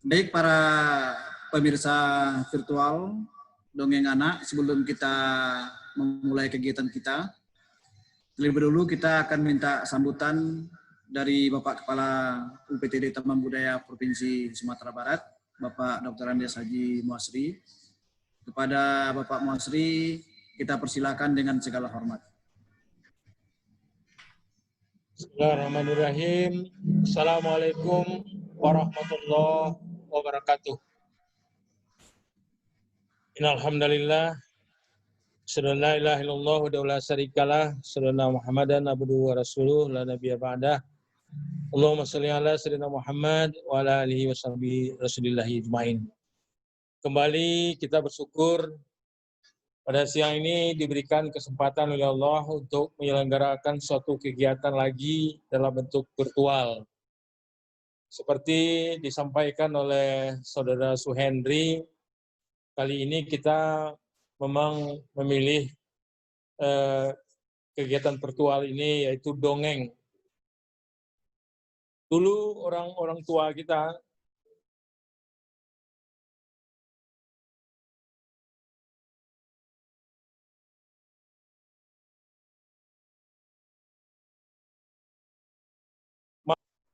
Baik para pemirsa virtual Dongeng Anak, sebelum kita memulai kegiatan kita, terlebih dahulu kita akan minta sambutan dari Bapak Kepala UPTD Taman Budaya Provinsi Sumatera Barat, Bapak Dr. Andes Haji Muasri. Kepada Bapak Muasri, kita persilakan dengan segala hormat. Bismillahirrahmanirrahim. Assalamualaikum warahmatullahi wabarakatuh. Innalhamdalillah, asyhadu an la ilaha illallah wa la syarikalah, asyhadu anna Muhammadan abduhu wa rasuluh la nabiyya ba'dah. Allahumma shalli ala sayyidina Muhammad wa ala alihi wa sahbihi rasulillahi ajmain. Kembali kita bersyukur pada siang ini diberikan kesempatan oleh Allah untuk menyelenggarakan suatu kegiatan lagi dalam bentuk virtual. Seperti disampaikan oleh Saudara Suhendri, kali ini kita memang memilih kegiatan virtual ini yaitu dongeng. Dulu orang tua kita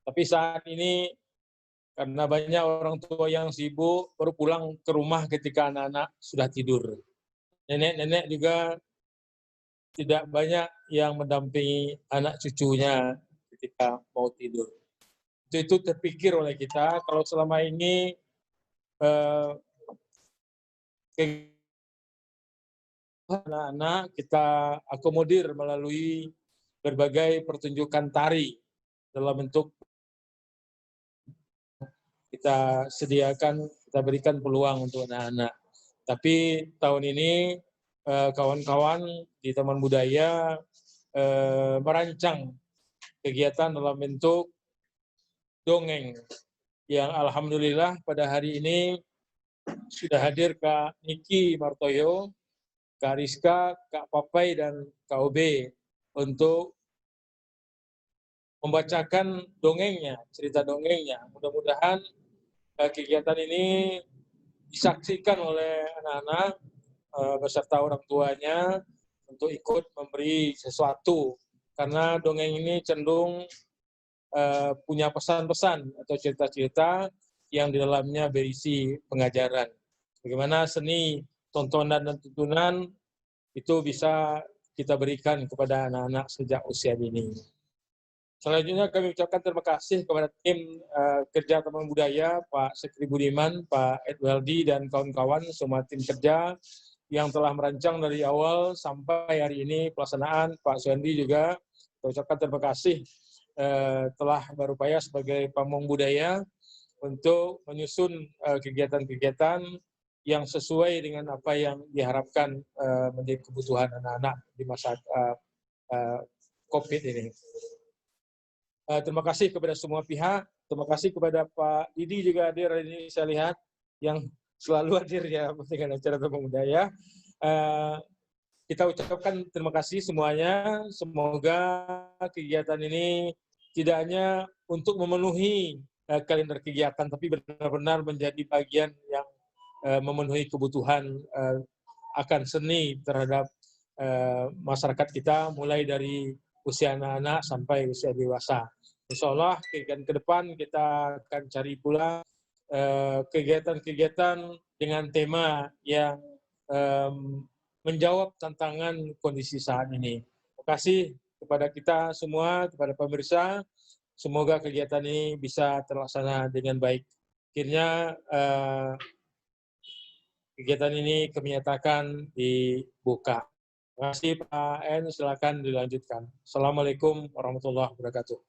tapi saat ini karena banyak orang tua yang sibuk baru pulang ke rumah ketika anak-anak sudah tidur. Nenek-nenek juga tidak banyak yang mendampingi anak cucunya ketika mau tidur. Itu terpikir oleh kita kalau selama ini anak-anak kita akomodir melalui berbagai pertunjukan tari dalam bentuk kita sediakan, kita berikan peluang untuk anak-anak. Tapi tahun ini kawan-kawan di Taman Budaya merancang kegiatan dalam bentuk dongeng yang alhamdulillah pada hari ini sudah hadir Kak Niki Martoyo, Kak Rizka, Kak Papai, dan Kak Obe untuk membacakan dongengnya, cerita dongengnya. Mudah-mudahan kegiatan ini disaksikan oleh anak-anak beserta orang tuanya untuk ikut memberi sesuatu. Karena dongeng ini cenderung punya pesan-pesan atau cerita-cerita yang di dalamnya berisi pengajaran. Bagaimana seni, tontonan, dan tuntunan itu bisa kita berikan kepada anak-anak sejak usia dini. Selanjutnya kami ucapkan terima kasih kepada tim kerja Taman Budaya, Pak Sekri Budiman, Pak Edwaldi, dan kawan-kawan semua tim kerja yang telah merancang dari awal sampai hari ini pelaksanaan. Pak Suendi juga kita ucapkan terima kasih telah berupaya sebagai pamong budaya untuk menyusun kegiatan-kegiatan yang sesuai dengan apa yang diharapkan menjadi kebutuhan anak-anak di masa COVID ini. Terima kasih kepada semua pihak, terima kasih kepada Pak Didi juga hadir hari ini saya lihat, yang selalu hadir ya dengan acara Taman Budaya. Kita ucapkan terima kasih semuanya, semoga kegiatan ini tidak hanya untuk memenuhi kalender kegiatan, tapi benar-benar menjadi bagian yang memenuhi kebutuhan akan seni terhadap masyarakat kita, mulai dari usia anak-anak sampai usia dewasa. Insya Allah kegiatan ke depan kita akan cari pula kegiatan-kegiatan dengan tema yang menjawab tantangan kondisi saat ini. Terima kasih kepada kita semua, kepada pemirsa. Semoga kegiatan ini bisa terlaksana dengan baik. Akhirnya kegiatan ini kami nyatakan dibuka. Terima kasih Pak N, silakan dilanjutkan. Assalamualaikum warahmatullahi wabarakatuh.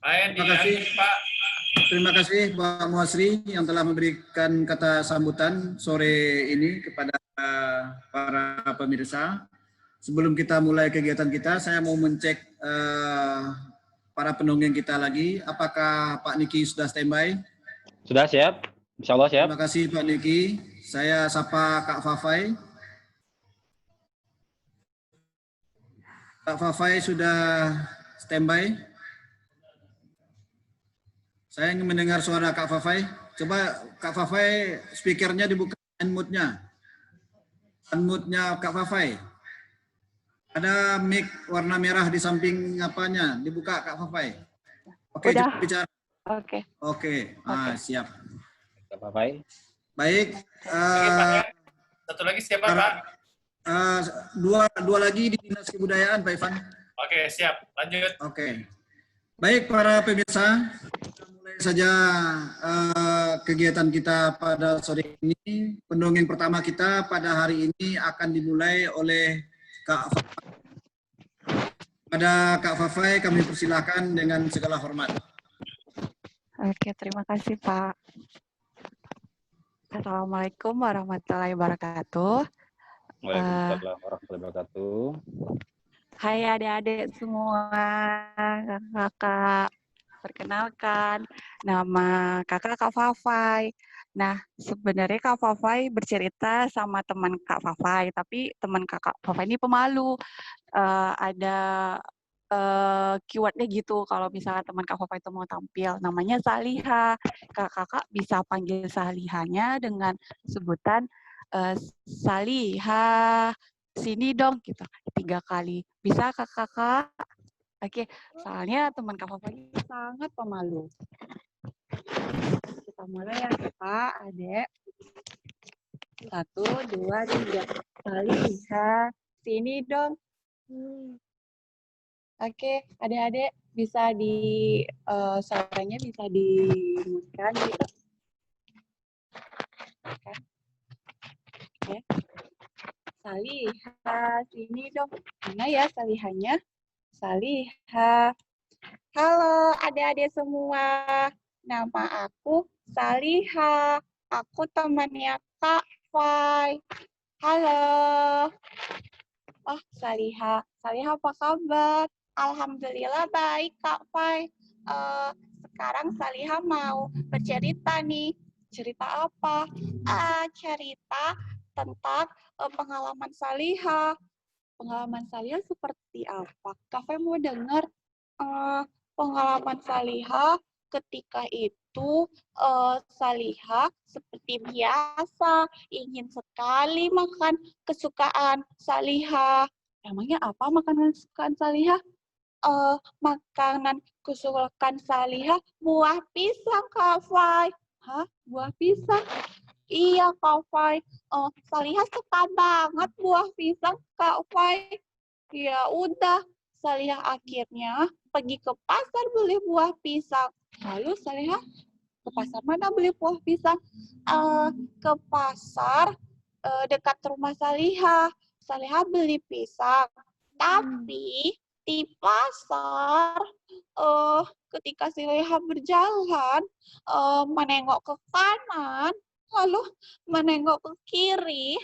Terima kasih, Pak. Terima kasih Pak Muasri yang telah memberikan kata sambutan sore ini kepada para pemirsa. Sebelum kita mulai kegiatan kita, saya mau mencek para pendongeng kita lagi. Apakah Pak Niki sudah standby? Sudah siap, insya Allah siap. Terima kasih Pak Niki. Saya sapa Kak Fafai. Kak Fafai sudah standby? Saya ingin mendengar suara Kak Fafai. Coba Kak Fafai speakernya dibuka, unmute-nya. Unmute-nya Kak Fafai. Ada mic warna merah di samping apanya, dibuka Kak Fafai. Oke, udah. bicara. Oke. Oke, siap. Kak Fafai. Baik. Satu lagi siapa Pak? Dua lagi di Dinas Kebudayaan Pak Ivan. Oke, siap. Lanjut. Oke. Baik para pemirsa, kita mulai saja kegiatan kita pada sore ini. Pendongeng pertama kita pada hari ini akan dimulai oleh Kak Fafai. Pada Kak Fafai kami persilahkan dengan segala hormat. Oke, terima kasih Pak. Assalamualaikum warahmatullahi wabarakatuh. Waalaikumsalam warahmatullahi wabarakatuh. Hai adik-adik semua, kakak. Perkenalkan, nama kakak Kak Fafai. Nah, sebenarnya Kak Fafai bercerita sama teman Kak Fafai, tapi teman Kak Fafai ini pemalu. Ada keywordnya gitu, kalau misalnya teman Kak Fafai itu mau tampil, namanya Saliha. Kakak bisa panggil Salihanya dengan sebutan Saliha, sini dong, gitu, 3 kali. Bisa kakak? Oke, soalnya teman Kak Fafai sangat pemalu. Kita mulai ya Kak, Adek. 1, 2, 3. Saliha, sini dong. Oke, adik-adik bisa suaranya bisa dimutkan gitu. Oke. Saliha, sini dong. Mana ya Salihanya? Saliha. Halo adik-adik semua. Nama aku Saliha. Aku temannya Kak Fai. Halo. Oh, Saliha. Saliha apa kabar? Alhamdulillah baik, Kak Fai. Sekarang Saliha mau bercerita nih. Cerita apa? Cerita tentang pengalaman Saliha. Pengalaman Saliha seperti apa? Kak Fai mau dengar pengalaman Saliha ketika itu. Saliha seperti biasa ingin sekali makan kesukaan Saliha. Emangnya apa makanan kesukaan Saliha? Makanan kesukaan Saliha buah pisang, Kak Fai. Hah? Buah pisang? Iya, Kak Fai. Saliha suka banget buah pisang, Kak Fai. Ya udah, Saliha akhirnya pergi ke pasar beli buah pisang. Lalu Saliha ke pasar mana beli buah pisang? Ke pasar dekat rumah Saliha. Saliha beli pisang. Tapi di pasar ketika Saliha berjalan menengok ke kanan lalu menengok ke kiri,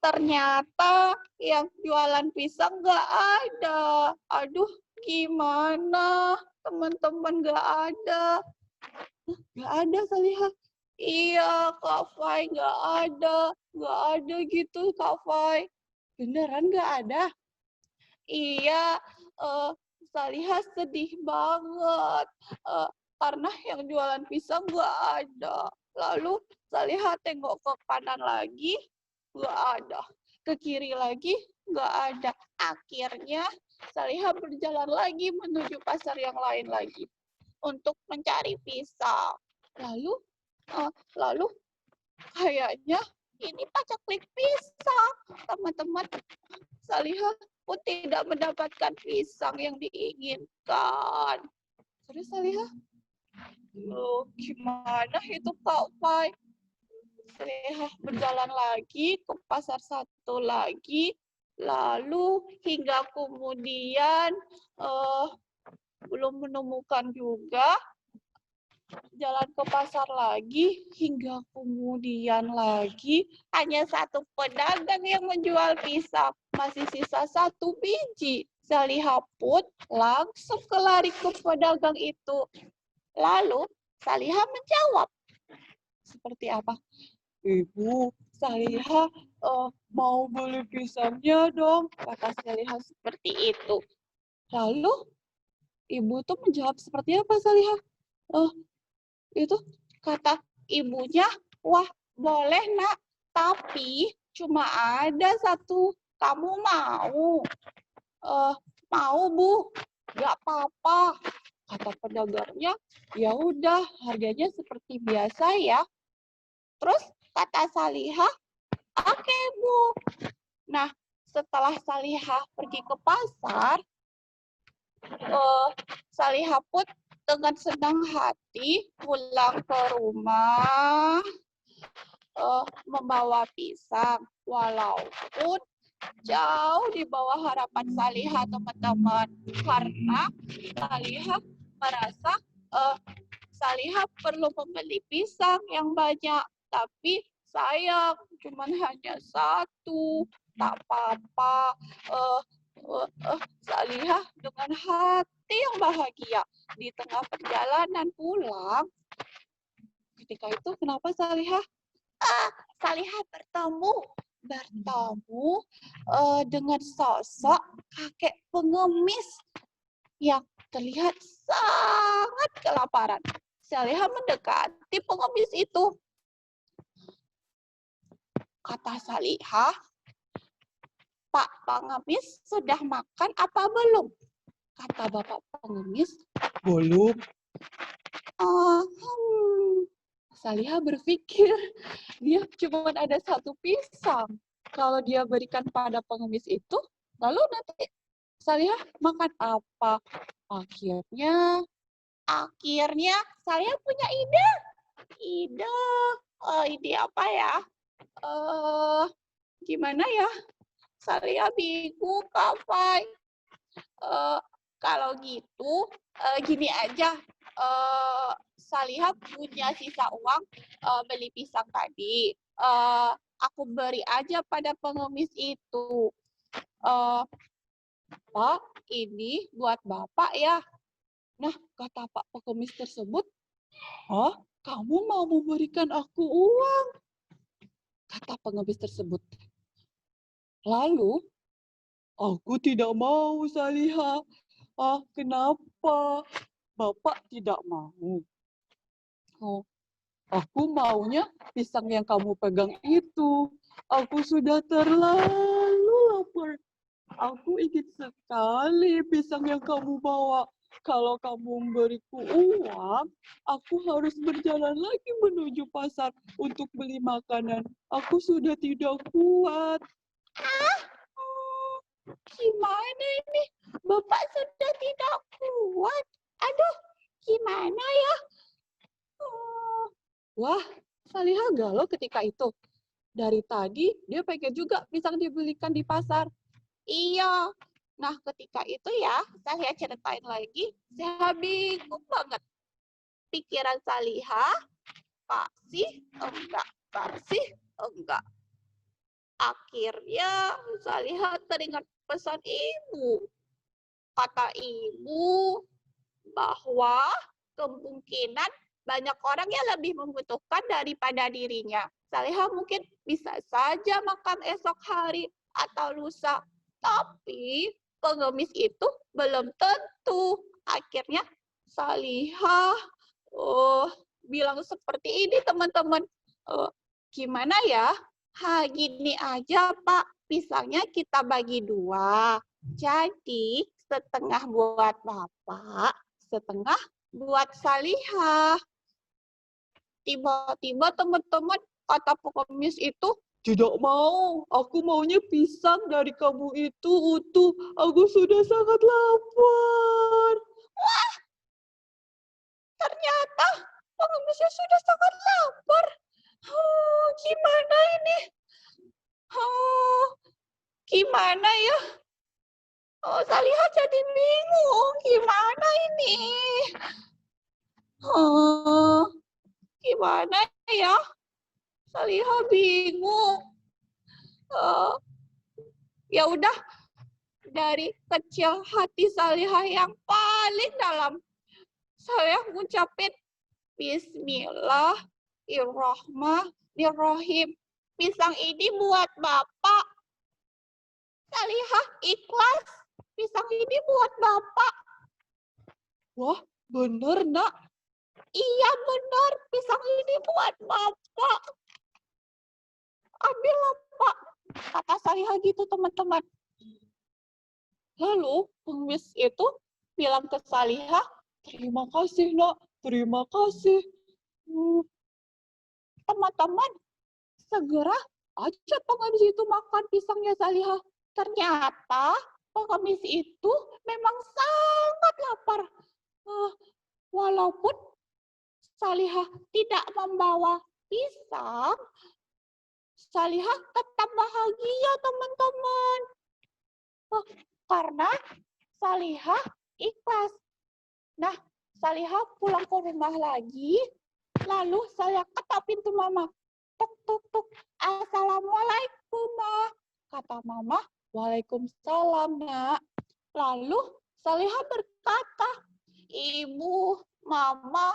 ternyata yang jualan pisang nggak ada. Aduh, gimana? Teman-teman nggak ada. Nggak ada Saliha. Iya, Kak Fai nggak ada. Nggak ada gitu, Kak Fai. Beneran nggak ada? Iya, Saliha sedih banget. Karena yang jualan pisang nggak ada. Lalu Saliha tengok ke kanan lagi, nggak ada. Ke kiri lagi, nggak ada. Akhirnya Saliha berjalan lagi menuju pasar yang lain lagi untuk mencari pisang. Lalu kayaknya ini pacaklik pisang, teman-teman. Saliha pun tidak mendapatkan pisang yang diinginkan. Terus Saliha, gimana itu Kak Fai? Saliha berjalan lagi ke pasar satu lagi, lalu hingga kemudian belum menemukan juga. Jalan ke pasar lagi, hingga kemudian lagi hanya satu pedagang yang menjual pisang. Masih sisa 1 biji. Salihah pun langsung lari ke pedagang itu. Lalu Salihah menjawab. Seperti apa? Ibu, Salihah mau beli pisangnya dong. Kata Salihah seperti itu. Lalu ibu tuh menjawab seperti apa Salihah? Itu kata ibunya, wah boleh nak, tapi cuma ada 1. Kamu mau? Mau Bu, nggak apa-apa. Kata pedagangnya, ya udah harganya seperti biasa ya. Terus kata Salihah, oke Bu. Nah setelah Salihah pergi ke pasar, Salihah pun dengan senang hati pulang ke rumah, membawa pisang. Walaupun jauh di bawah harapan Salihah, teman-teman. Karena Salihah merasa Salihah perlu membeli pisang yang banyak. Tapi sayang, cuma hanya 1. Tak apa-apa. Salihah dengan hati yang bahagia di tengah perjalanan pulang. Ketika itu kenapa Salihah? Salihah bertemu dengan sosok kakek pengemis yang terlihat sangat kelaparan. Salihah mendekati pengemis itu. Kata Salihah, Pak pengemis sudah makan apa belum? Kata bapak pengemis, belum. Salihah berpikir, dia cuma ada 1 pisang. Kalau dia berikan pada pengemis itu, lalu nanti Salihah makan apa? Akhirnya Salihah punya ide. Ide apa ya? Gimana ya? Salihah bingung, Kak Fai. Kalau gitu, gini aja. Salihah punya sisa uang beli pisang tadi. Aku beri aja pada pengemis itu. Pak, ini buat Bapak ya. Nah, kata Pak pengemis tersebut, kamu mau memberikan aku uang? Kata pengemis tersebut. Lalu, aku tidak mau, Salihah. Kenapa? Bapak tidak mau. Aku maunya pisang yang kamu pegang itu. Aku sudah terlalu lapar. Aku ingin sekali pisang yang kamu bawa. Kalau kamu memberiku uang, aku harus berjalan lagi menuju pasar untuk beli makanan. Aku sudah tidak kuat. Gimana ini? Bapak sudah tidak kuat. Aduh, gimana ya? Wah, Salihah galau ketika itu. Dari tadi dia pengen juga pisang dibelikan di pasar. Iya. Nah, ketika itu ya, saya ceritain lagi, saya bingung banget. Pikiran Salihah, kasih, enggak. Akhirnya Salihah teringat pesan ibu. Kata ibu bahwa kemungkinan banyak orang yang lebih membutuhkan daripada dirinya. Salihah mungkin bisa saja makan esok hari atau lusa. Tapi pengemis itu belum tentu. Akhirnya Salihah bilang seperti ini teman-teman. Gimana ya? Gini aja Pak, pisangnya kita bagi 2. Jadi setengah buat Bapak, setengah buat Salihah. Tiba-tiba teman-teman kata pengemis itu, tidak mau, aku maunya pisang dari kamu itu utuh. Aku sudah sangat lapar. Wah, ternyata pengemisnya sudah sangat lapar. Gimana ini? Gimana ya? Oh, Salihah jadi bingung. Gimana ini? Oh, gimana ya? Salihah bingung. Ya udah, dari kecil hati Salihah yang paling dalam, saya ngucapin Bismillahirrahmanirrahim. Pisang ini buat Bapak. Salihah ikhlas. Pisang ini buat Bapak. Wah, bener, Nak. Iya, bener. Pisang ini buat Bapak. Ambillah, Pak. Kata Salihah gitu, teman-teman. Lalu, pengemis itu bilang ke Salihah, terima kasih, Nak. Terima kasih. Teman-teman, segera aja pengemis itu makan pisangnya Salihah. Ternyata pengemis itu memang sangat lapar. Walaupun Salihah tidak membawa pisang, Salihah tetap bahagia, teman-teman. Karena Salihah ikhlas. Nah, Salihah pulang ke rumah lagi, lalu Salihah ketok pintu Mama. Tuk, tuk, tuk. Assalamualaikum, Ma. Kata Mama, Waalaikumsalam, Nak. Lalu Salihah berkata, Ibu, Mama,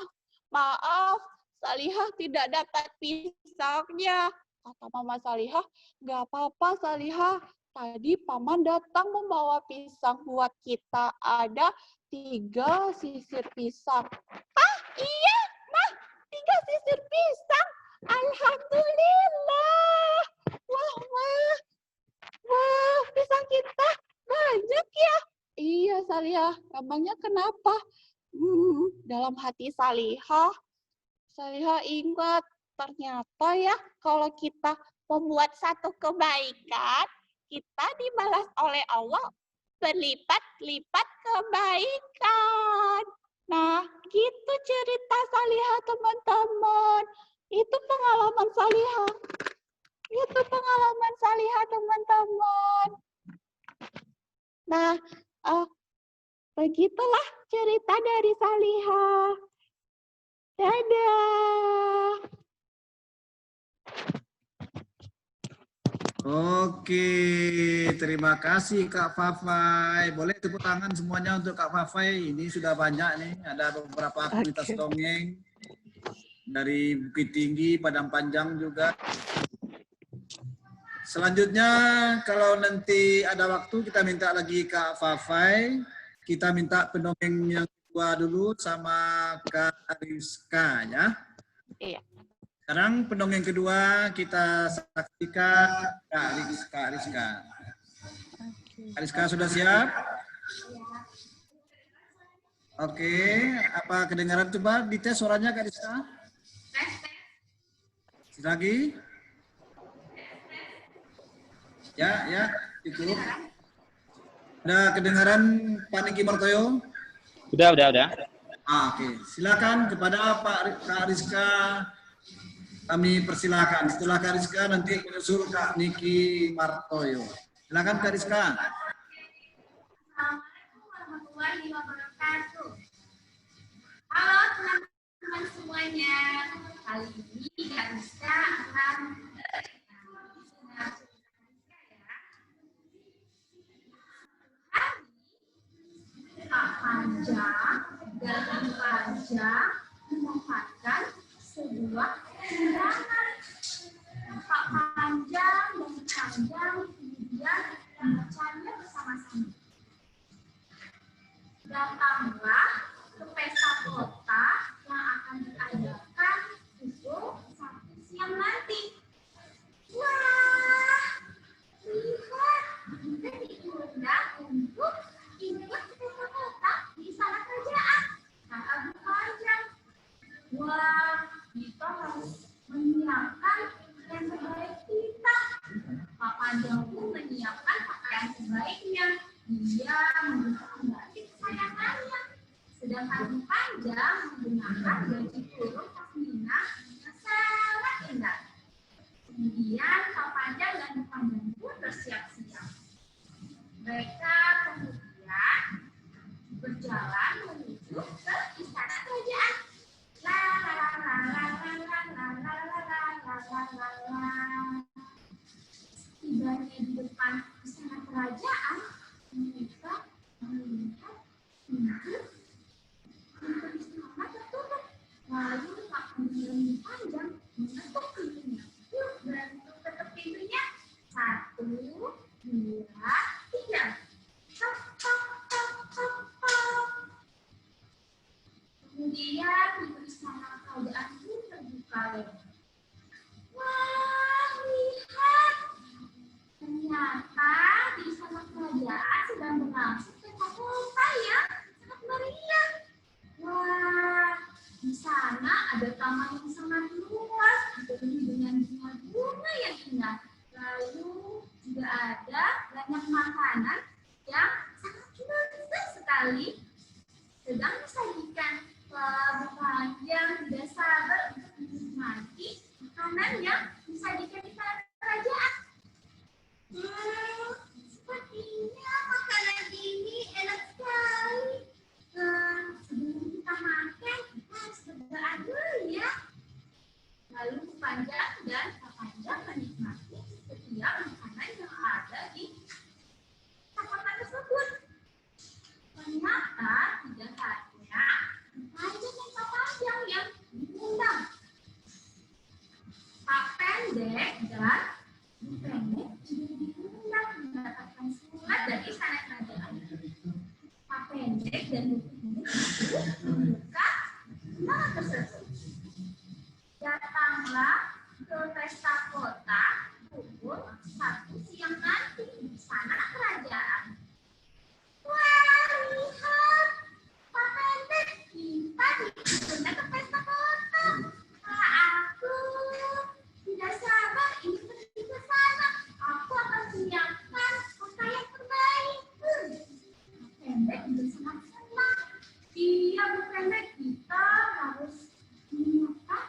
maaf, Salihah tidak dapat pisangnya. Kata Mama Salihah, nggak apa-apa Salihah. Tadi Paman datang membawa pisang buat kita. Ada 3 sisir pisang. Ah, iya, Mah, 3 sisir pisang. Alhamdulillah. Wah, Mah. Wah, pisang kita banyak ya. Iya, Salihah. Emangnya kenapa? Dalam hati Salihah ingat, ternyata ya kalau kita membuat satu kebaikan, kita dibalas oleh Allah berlipat-lipat kebaikan. Nah, gitu cerita Salihah, teman-teman. Itu pengalaman Salihah. Itu pengalaman Salihah, teman-teman. Nah, begitulah cerita dari Salihah. Dadah. Oke, terima kasih Kak Fafai. Boleh tepuk tangan semuanya untuk Kak Fafai. Ini sudah banyak nih, ada beberapa komunitas dongeng dari Bukit Tinggi, Padang Panjang juga. Selanjutnya, kalau nanti ada waktu, kita minta lagi Kak Fafai. Kita minta pendongeng yang kedua dulu sama Kak Rizka ya. Iya. Sekarang pendongeng kedua kita saksikan Kak Rizka. Kak Rizka sudah siap? Oke, apa kedengaran coba dites suaranya Kak Rizka? Lagi? Ya, cukup. Ada kedengaran Pak Niki Martoyo? Udah. Oke, silakan kepada Kak Rizka. Kami persilakan. Setelah Kak Rizka nanti menyusul Kak Niki Martoyo. Silakan Kak Rizka. Assalamualaikum warahmatullahi wabarakatuh. Halo teman-teman semuanya. Kali ini Kak Rizka akan Pak Panjang dan Panjang memanfaatkan sebuah undangan. Pak Panjang dan Panjang kemudian membacanya bersama-sama. Datanglah ke pesta kota yang akan diadakan pukul 1 siang nanti. Wah, lihat, kita diundang untuk ikut pesta kota di istana kerajaan. Kata Bu Panjang, wah, kita harus menyiapkan yang terbaik kita. Pak Panjang pun menyiapkan pakaian terbaiknya. Dia menggunakan batik kesayangannya. Sedangkan Bu Panjang menggunakan baju kurung pasmina yang sangat indah. Kemudian Pak Panjang dan Bu Panjang pun bersiap-siap. Mereka kemudian berjalan menuju ke istana kerajaan. La la la la la la la la la la la la la. Tibanya di depan istana kerajaan, mereka melihat pintu istana tertutup. Lalu makan lebih panjang mengetuk pintunya. Yuk, bantu ketuk pintunya. 1, 2, 3. Tok, tok, tok, tok, tok. Kemudian pintu istana kerajaan pun terbuka. Wah, lihat. Ternyata di istana kerajaan sedang berlangsung pesta pesta yang sangat meriah. Wah, di sana ada taman yang sangat luas, dipenuhi dengan bunga-bunga yang indah. Lalu juga ada banyak makanan yang sangat lezat sekali sedang disajikan. Wah, panjang tidak sabar untuk menikmati makanan yang disajikan di istana kerajaan. Sepertinya makanan ini enak sekali. Sebelum kita makan, kita harus berdoa dulu ya. Lalu Panjang dan Kak Panjang menikmati setiap makanan yang ada di kotak tersebut. Ternyata tidak hanya Panjang dan Kak Panjang yang diundang. Pak Pendek dan Bu Pendek juga diundang mendapatkan surat dari istana kerajaan. Pak Pendek dan Bu Pendek membuka undangan tersebut. Datanglah ke pesta kota pukul 1 siang nanti di istana kerajaan. Wah, lihat, Pak Pendek, kita diundang ke pesta kota. Aku tidak sabar ingin pergi ke sana. Aku akan menyiapkan pakaian terbaik. Pak Pendek juga sangat senang. Iya, Bu Pendek, kita harus menyiapkan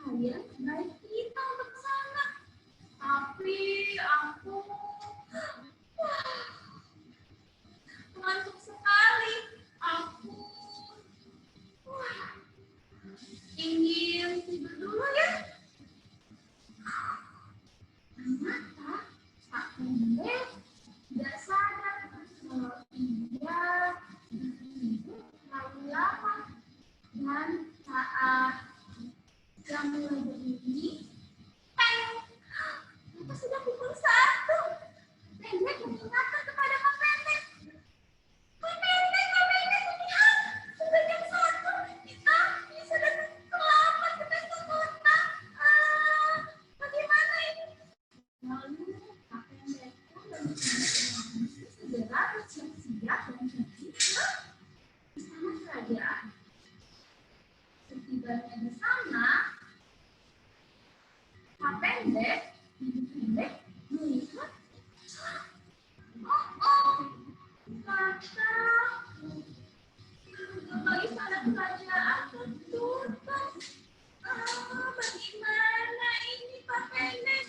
pakaian terbaik kita untuk ke sana. Tapi aku ngantuk sekali. Aku ingin tidur dulu ya. Ternyata Pak Pendek tidak sadar kalau ia tidur terlalu lama. Dan saat jam mulai berbunyi, ternyata sudah pukul 1. Pendek mengingatkan kepada Pak Pendek. Pak Pendek, lihat. Sudah jam 1. Kita sudah terlambat ke pesta kota. Bagaimana ini? Lalu Pak Pendek pun segera bersiap-siap dan pergi ke istana kerajaan. Setibanya di sana, Pak Pendek, Ibu Pendek melihat, kata gerbang istana kerajaan tertutup. Bagaimana ini Pak Pendek?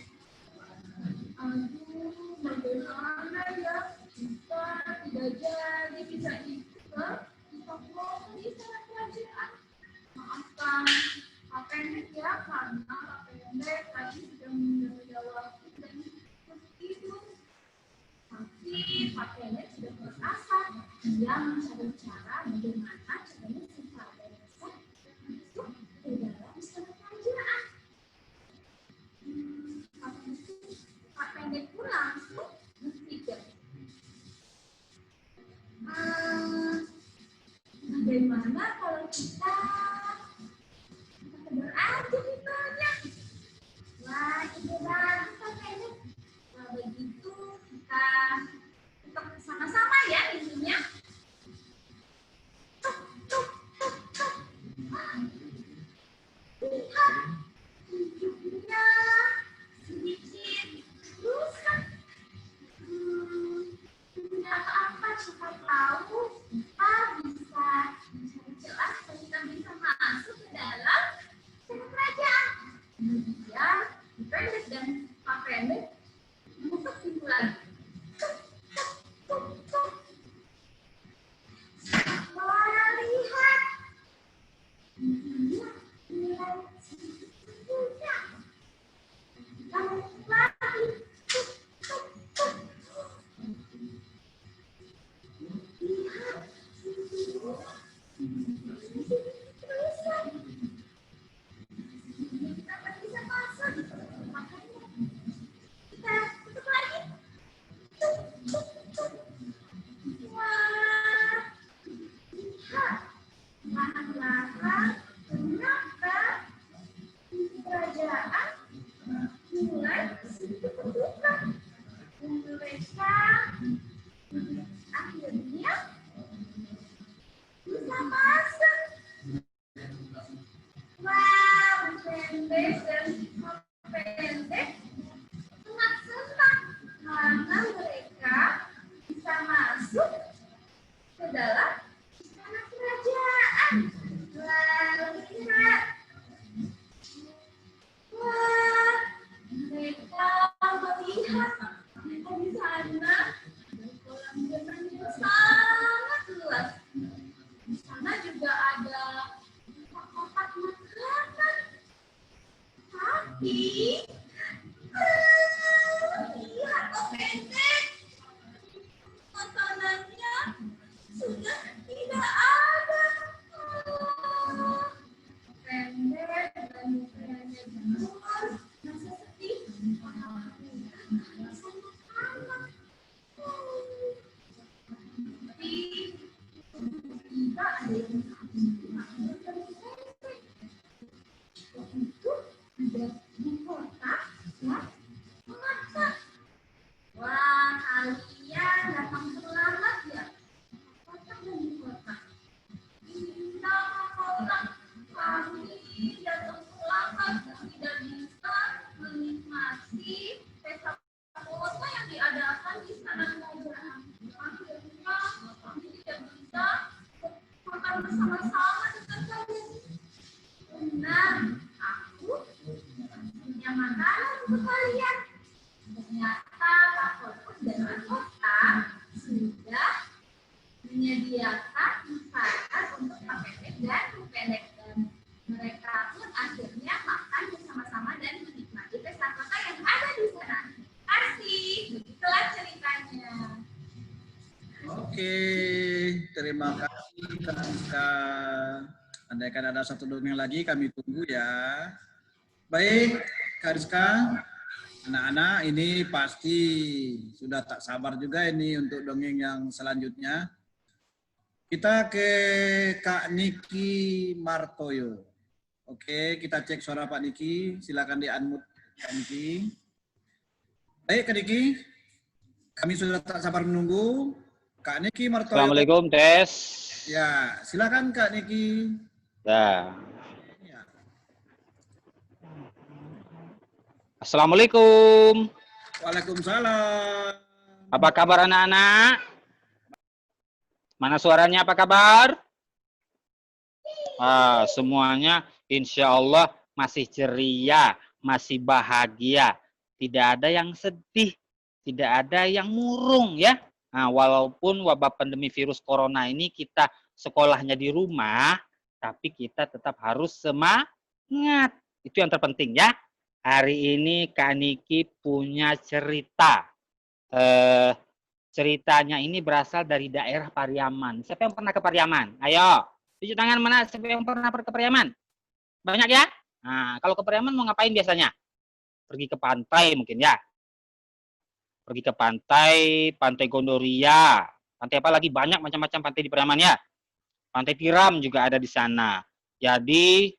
Aduh, bagaimana ya? Kita tidak jadi bisa ikut kita foto di istana kerajaan. Maafkan Pak Pendek ya, karena Pak Pendek tadi sudah menunda waktu dan tertidur. Tapi Pak Pendek sudah berasa, dia mencari cara bagaimana caranya supaya bisa masuk ke dalam istana kerajaan. Pak Pendek pun langsung berpikir, bagaimana kalau kita berarti ditanya. Wah, ide bagus Pak Pendek. Nah, begitu kita sama-sama ya intinya. Lihat, hidupnya sedikit rusak. Tidak apa-apa, siapa tahu kita bisa mencari celah supaya kita bisa masuk ke dalam istana kerajaan. Kemudian Pendek dan Pak Pendek menutup pintu lagi. Kita bisa masuk. Makanya kita tutup lagi. Wah, lihat. Lahan-lahan ternyata kerajaan mulai terbuka. Mereka akhirnya bisa masuk. Wah, pendek dan pendek sangat senang karena mereka bisa masuk ke dalam istana kerajaan. Wah, lihat. Wah, mereka melihat di sana ada kolam renang yang sangat luas. Di sana juga ada kotak makanan. Tapi, lihat kok pendek. Makanannya sudah tidak ada. Pendek dan pendek terus. Rasa sedih. Rasa anak. Tapi, tiba ada yang itu ada di kota yang mengatakan, wah, kalian datang terlambat ya. Kota dan di kota. Indah kota. Kami datang terlambat dan tidak bisa menikmati pesta kota yang diadakan di istana kerajaan. Akhirnya kami tidak bisa makan bersama-sama dengan kalian. Benar, aku punya makanan untuk kalian. Ternyata Pak Fokus dan Pak Kota sudah menyediakan makanan untuk Pak Pendek dan Bu Pendek. Dan mereka pun akhirnya makan bersama-sama dan menikmati pesta kota yang ada di sana. Kasih, begitulah ceritanya. Oke, terima kasih Kak Rizka. Andaikan ada satu dongeng lagi, kami tunggu ya. Baik, Kak Rizka. Anak-anak ini pasti sudah tak sabar juga ini untuk dongeng yang selanjutnya. Kita ke Kak Niki Martoyo. Oke, kita cek suara Pak Niki. Silakan di-unmute Kak Niki. Baik, Kak Niki. Kami sudah tak sabar menunggu. Kak Niki Martoyo. Assalamualaikum, tes. Ya, silakan Kak Niki. Ya. Ya. Assalamualaikum. Waalaikumsalam. Apa kabar anak-anak? Mana suaranya, apa kabar? Semuanya insya Allah masih ceria, masih bahagia. Tidak ada yang sedih, tidak ada yang murung ya. Nah, walaupun wabah pandemi virus corona ini kita sekolahnya di rumah, tapi kita tetap harus semangat. Itu yang terpenting ya. Hari ini Kak Niki punya cerita. Ceritanya ini berasal dari daerah Pariaman. Siapa yang pernah ke Pariaman? Ayo, tunjuk tangan mana siapa yang pernah ke Pariaman? Banyak ya? Nah, kalau ke Pariaman mau ngapain biasanya? Pergi ke pantai mungkin ya. Pergi ke pantai, Pantai Gondoria. Pantai apa lagi? Banyak macam-macam pantai di Pariaman ya. Pantai Tiram juga ada di sana. Jadi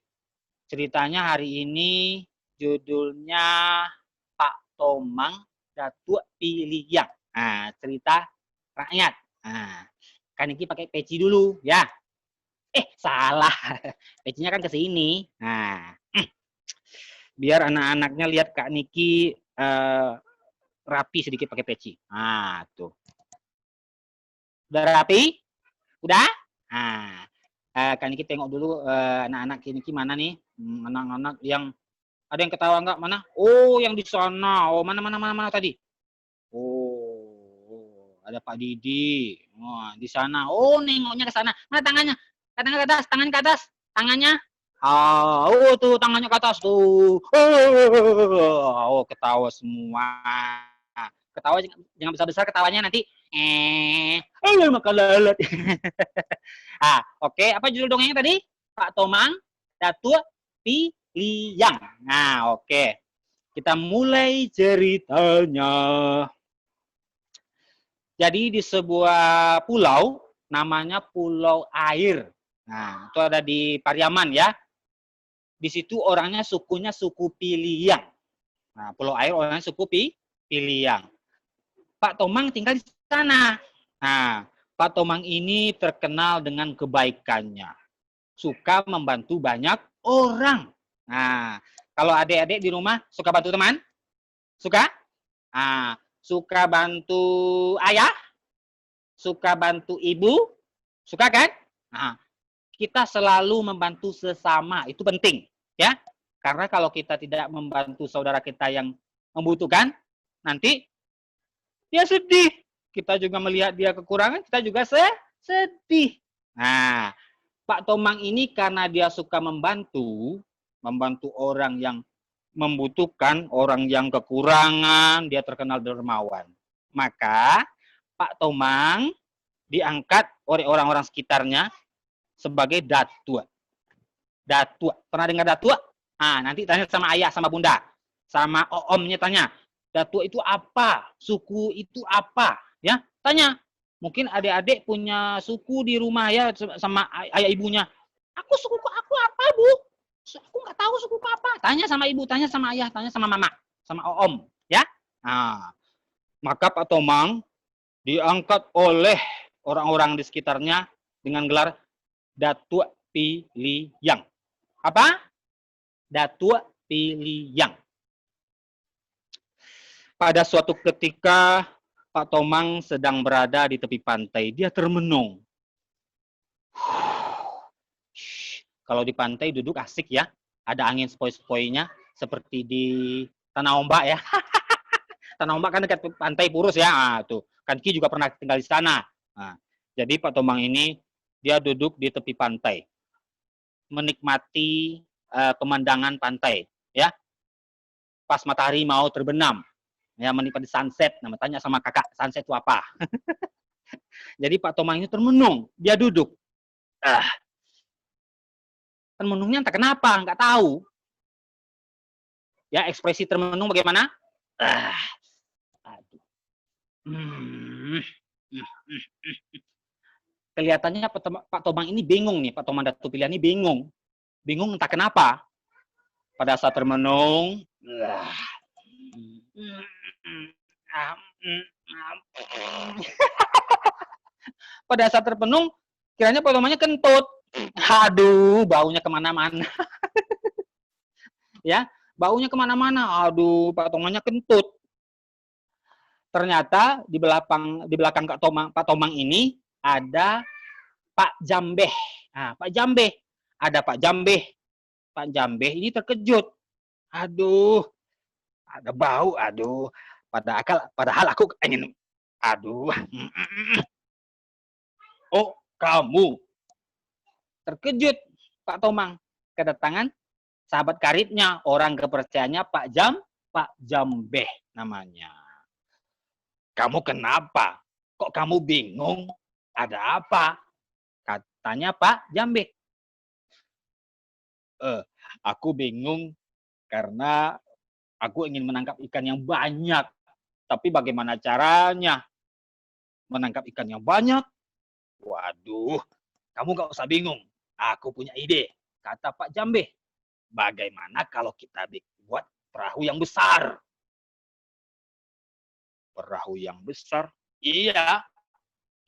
ceritanya hari ini judulnya Pak Tomang Datuk Piliang. Nah, cerita rakyat. Nah, Kak Niki pakai peci dulu ya. Salah. Pecinya kan ke sini. Nah, biar anak-anaknya lihat Kak Niki rapi sedikit pakai peci. Nah, tuh. Udah rapi? Udah? Nah, Kak Niki tengok dulu anak-anak Kak Niki mana nih? Anak-anak yang ada yang ketawa nggak? Mana? Oh, yang di sana. Oh, mana tadi? Oh, ada Pak Didi. Oh, di sana. Oh, nengoknya ke sana. Mana tangannya? Tangannya ke atas, tangannya ke atas. Tangannya. Oh, tuh tangannya ke atas tuh. Oh, ketawa semua. Ketawa jangan besar-besar ketawanya nanti Makan lalat. Oke. Apa judul dongengnya tadi? Pak Tomang, Datuk Piliang. Nah, oke. Kita mulai ceritanya. Jadi di sebuah pulau, namanya Pulau Air. Nah, itu ada di Pariaman ya. Di situ orangnya sukunya suku Piliang. Nah, Pulau Air orangnya suku Piliang. Pak Tomang tinggal di sana. Nah, Pak Tomang ini terkenal dengan kebaikannya. Suka membantu banyak orang. Nah, kalau adik-adik di rumah suka bantu teman? Suka? Nah, suka bantu ayah? Suka bantu ibu? Suka kan? Nah, kita selalu membantu sesama. Itu penting. Ya, karena kalau kita tidak membantu saudara kita yang membutuhkan, nanti dia sedih. Kita juga melihat dia kekurangan, kita juga sedih. Nah, Pak Tomang ini karena dia suka membantu orang yang membutuhkan, orang yang kekurangan, dia terkenal dermawan. Maka Pak Tomang diangkat oleh orang-orang sekitarnya sebagai datua. Datua. Pernah dengar datua? Nah, nanti tanya sama ayah, sama bunda. Sama omnya tanya. Datua itu apa? Suku itu apa? Ya, tanya. Mungkin adik-adik punya suku di rumah ya sama ayah ibunya. Suku aku apa, Bu? Aku nggak tahu suku apa. Tanya sama ibu, tanya sama ayah, tanya sama mama, sama om, ya. Nah, maka Pak Tomang diangkat oleh orang-orang di sekitarnya dengan gelar Datuk Piliang. Apa? Datuk Piliang. Pada suatu ketika Pak Tomang sedang berada di tepi pantai, dia termenung. Kalau di pantai duduk asik ya, ada angin sepoi-sepoinya seperti di Tanah Ombak ya. Tanah Ombak kan dekat pantai Purus ya. Nah, tuh. Kan Ki juga pernah tinggal di sana. Nah, jadi Pak Tomang ini dia duduk di tepi pantai, menikmati pemandangan pantai, ya. Pas matahari mau terbenam, ya menikmati sunset. Nah, tanya sama kakak, sunset itu apa? Jadi Pak Tomang ini termenung, dia duduk. Termenungnya entah kenapa, nggak tahu. Ya, ekspresi termenung bagaimana? Kelihatannya Pak Tomang ini bingung nih, Pak Tomang Datuk Piliang ini bingung. Bingung entah kenapa. Pada saat termenung, pada saat termenung, kiranya Pak Tomangnya kentut. Aduh, baunya kemana-mana. Ya, baunya kemana-mana. Aduh, Pak Tomangnya kentut. Ternyata di belakang Pak Tomang ini ada Pak Jambeh. Nah, Pak Jambeh. Ada Pak Jambeh. Pak Jambeh ini terkejut. Aduh, ada bau. Aduh, padahal aku ingin. Aduh. Oh, kamu. Terkejut Pak Tomang kedatangan sahabat karibnya, orang kepercayaannya Pak Jambeh namanya. Kamu kenapa? Kok kamu bingung? Ada apa? Katanya Pak Jambeh. Aku bingung karena aku ingin menangkap ikan yang banyak. Tapi bagaimana caranya menangkap ikan yang banyak? Waduh, kamu gak usah bingung. Aku punya ide, kata Pak Jambeh. Bagaimana kalau kita buat perahu yang besar? Perahu yang besar? Iya,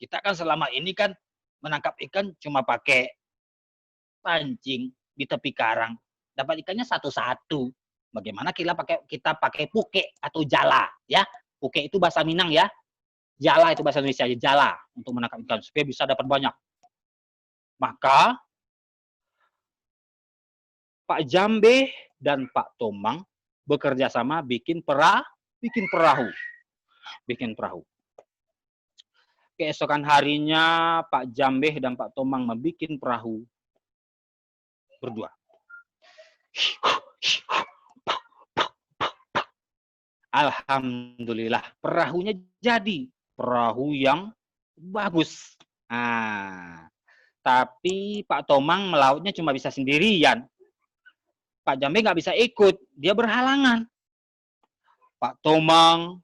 kita kan selama ini kan menangkap ikan cuma pakai pancing di tepi karang. Dapat ikannya satu-satu. Bagaimana kita pakai puke atau jala, ya? Puke itu bahasa Minang ya. Jala itu bahasa Indonesia, jala untuk menangkap ikan supaya bisa dapat banyak. Maka Pak Jambeh dan Pak Tomang bekerja sama bikin perahu. Keesokan harinya Pak Jambeh dan Pak Tomang membuat perahu berdua. Alhamdulillah perahunya jadi. perahu yang bagus. Nah, tapi Pak Tomang melautnya cuma bisa sendirian. Pak Jambe nggak bisa ikut, dia berhalangan. Pak Tomang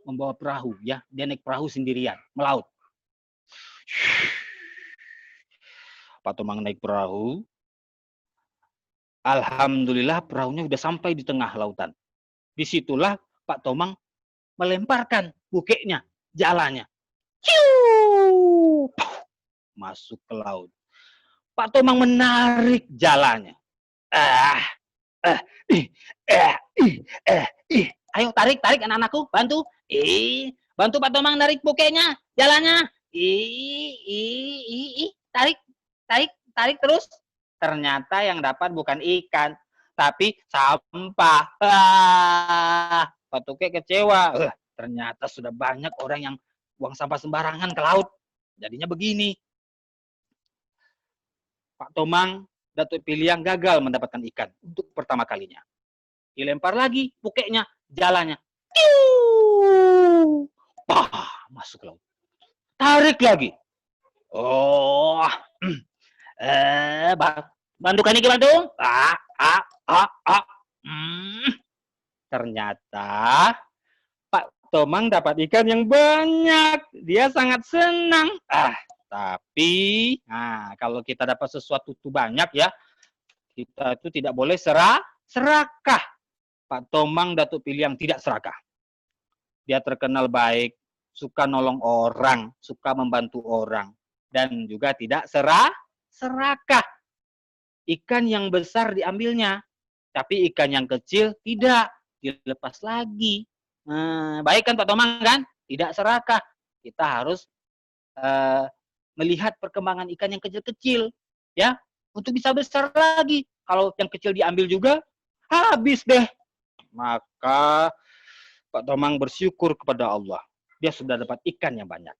membawa perahu, ya, dia naik perahu sendirian, melaut. Pak Tomang naik perahu. Alhamdulillah perahunya sudah sampai di tengah lautan. Disitulah Pak Tomang melemparkan bukeknya, jalannya. Ciu! Masuk ke laut. Pak Tomang menarik jalannya. Ayo tarik anak-anakku, bantu. Bantu Pak Tomang narik bukeknya, jalannya. Tarik terus. Ternyata yang dapat bukan ikan, tapi sampah. Pak Tuke kecewa. Ternyata sudah banyak orang yang buang sampah sembarangan ke laut. Jadinya begini. Pak Tomang, Datuk Piliang gagal mendapatkan ikan untuk pertama kalinya. Dilempar lagi bukeknya, jalannya. Masuk ke laut. Tarik lagi. Bantu kan iki bantu. Ternyata Pak Tomang dapat ikan yang banyak. Dia sangat senang. Tapi kalau kita dapat sesuatu itu banyak ya, kita itu tidak boleh serakah. Pak Tomang Datuk Piliang tidak serakah. Dia terkenal baik, suka nolong orang, suka membantu orang, dan juga tidak serakah. Ikan yang besar diambilnya, tapi ikan yang kecil tidak, dilepas lagi. Baik kan Pak Tomang kan? Tidak serakah. Kita harus melihat perkembangan ikan yang kecil-kecil, ya, untuk bisa besar lagi. Kalau yang kecil diambil juga, habis deh. Maka Pak Tomang bersyukur kepada Allah. Dia sudah dapat ikan yang banyak.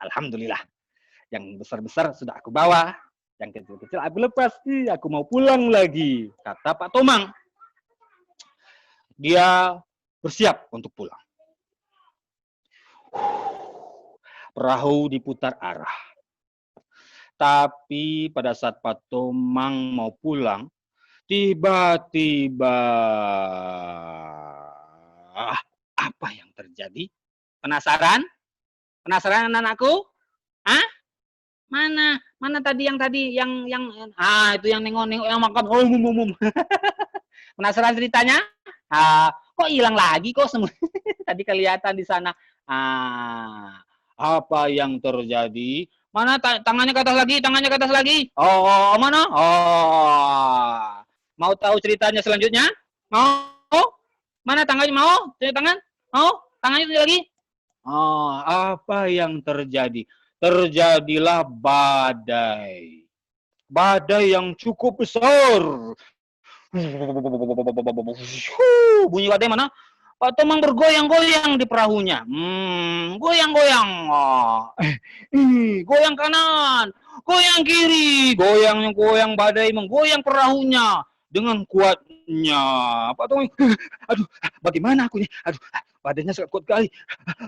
Alhamdulillah. Yang besar-besar sudah aku bawa. Yang kecil-kecil aku lepas. Aku mau pulang lagi, kata Pak Tomang. Dia bersiap untuk pulang. Perahu diputar arah. Tapi pada saat Pak Tomang mau pulang, tiba-tiba apa yang terjadi? Penasaran? Penasaran anak-anakku? Mana tadi yang itu yang nengok-nengok yang makan. Penasaran ceritanya? Kok hilang lagi kok semua? Tadi kelihatan di sana. Apa yang terjadi? Mana tangannya ke atas lagi? Oh, mana? Mau tahu ceritanya selanjutnya? Mau? Mana tangannya mau? Tangan? Mau? Tangannya lagi? Apa yang terjadi? Terjadilah badai. Badai yang cukup besar. Bunyi badai mana? Pak Tomang bergoyang-goyang di perahunya. Goyang-goyang. Goyang kanan, goyang kiri, goyang badai menggoyang perahunya dengan kuatnya. Pak Tomang, aduh, bagaimana aku ini? Aduh, badannya sangat kuat sekali.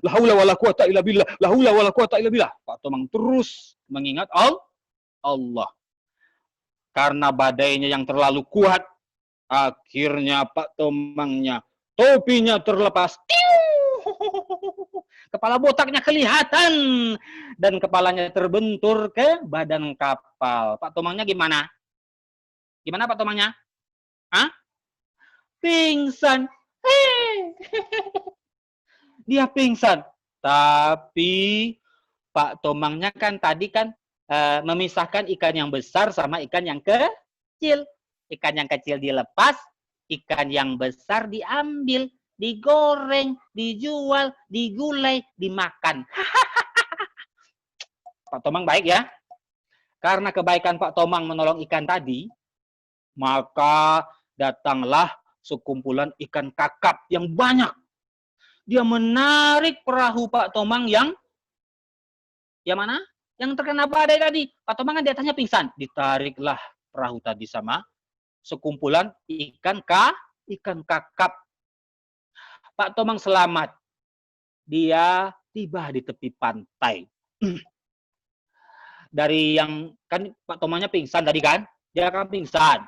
La haula wala quwata illa billah. La haula wala quwata illa billah. Pak Tomang terus mengingat Allah. Karena badainya yang terlalu kuat, akhirnya Pak Tomangnya topinya terlepas. Kepala botaknya kelihatan dan kepalanya terbentur ke badan kapal. Pak Tomangnya gimana? Gimana Pak Tomangnya? Pingsan. Dia pingsan. Tapi Pak Tomangnya kan tadi kan memisahkan ikan yang besar sama ikan yang kecil. Ikan yang kecil dilepas, ikan yang besar diambil, digoreng, dijual, digulai, dimakan. Pak Tomang baik ya. Karena kebaikan Pak Tomang menolong ikan tadi, maka datanglah sekumpulan ikan kakap yang banyak. Dia menarik perahu Pak Tomang yang mana? Yang terkena badai tadi. Pak Tomang kan di atasnya pingsan. Ditariklah perahu tadi sama sekumpulan ikan kakap. Pak Tomang selamat. Dia tiba di tepi pantai. Dari yang, kan Pak Tomangnya pingsan tadi kan? Dia kan pingsan.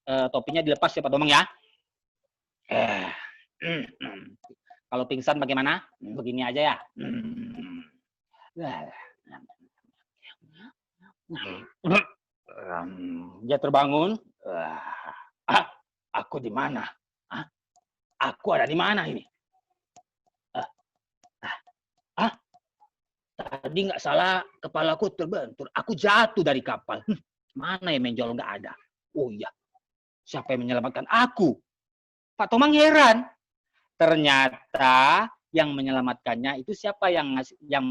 Topinya dilepas ya Pak Tomang ya. Kalau pingsan bagaimana? Begini aja ya. Dia terbangun. Aku di mana? Aku ada di mana ini? Tadi nggak salah kepalaku terbentur. Aku jatuh dari kapal. Mana yang menjol nggak ada? Oh iya. Siapa yang menyelamatkan aku? Pak Tomang heran. Ternyata yang menyelamatkannya itu siapa yang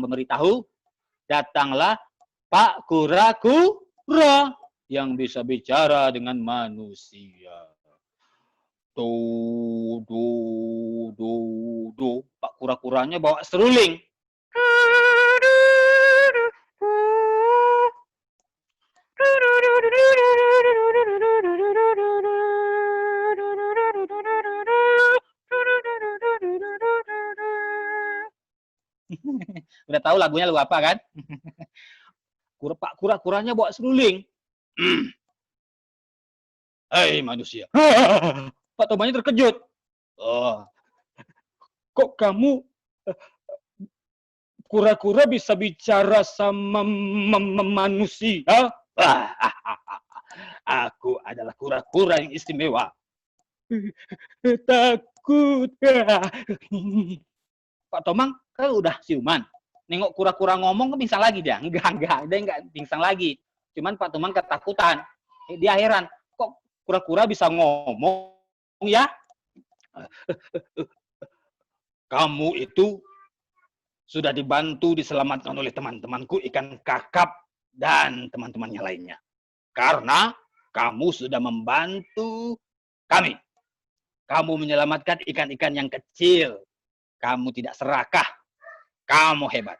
memberitahu? Datanglah Pak Kura-kura yang bisa bicara dengan manusia. Pak Kura-kuranya bawa seruling. Udah tahu lagunya lagu apa kan? Pak Kura-kuranya bawa seruling. Hei manusia. Pak Tomangnya terkejut. Oh, kok kamu kura-kura bisa bicara sama manusia? Aku adalah kura-kura yang istimewa. Takut. Pak Tomang kan udah siuman. Nengok kura-kura ngomong pingsan lagi dia. Enggak, dia enggak pingsan lagi. Cuman Pak Tomang ketakutan. Dia heran, kok kura-kura bisa ngomong ya? Kamu itu sudah dibantu diselamatkan oleh teman-temanku ikan kakap dan teman-temannya lainnya. Karena kamu sudah membantu kami. Kamu menyelamatkan ikan-ikan yang kecil. Kamu tidak serakah. Kamu hebat.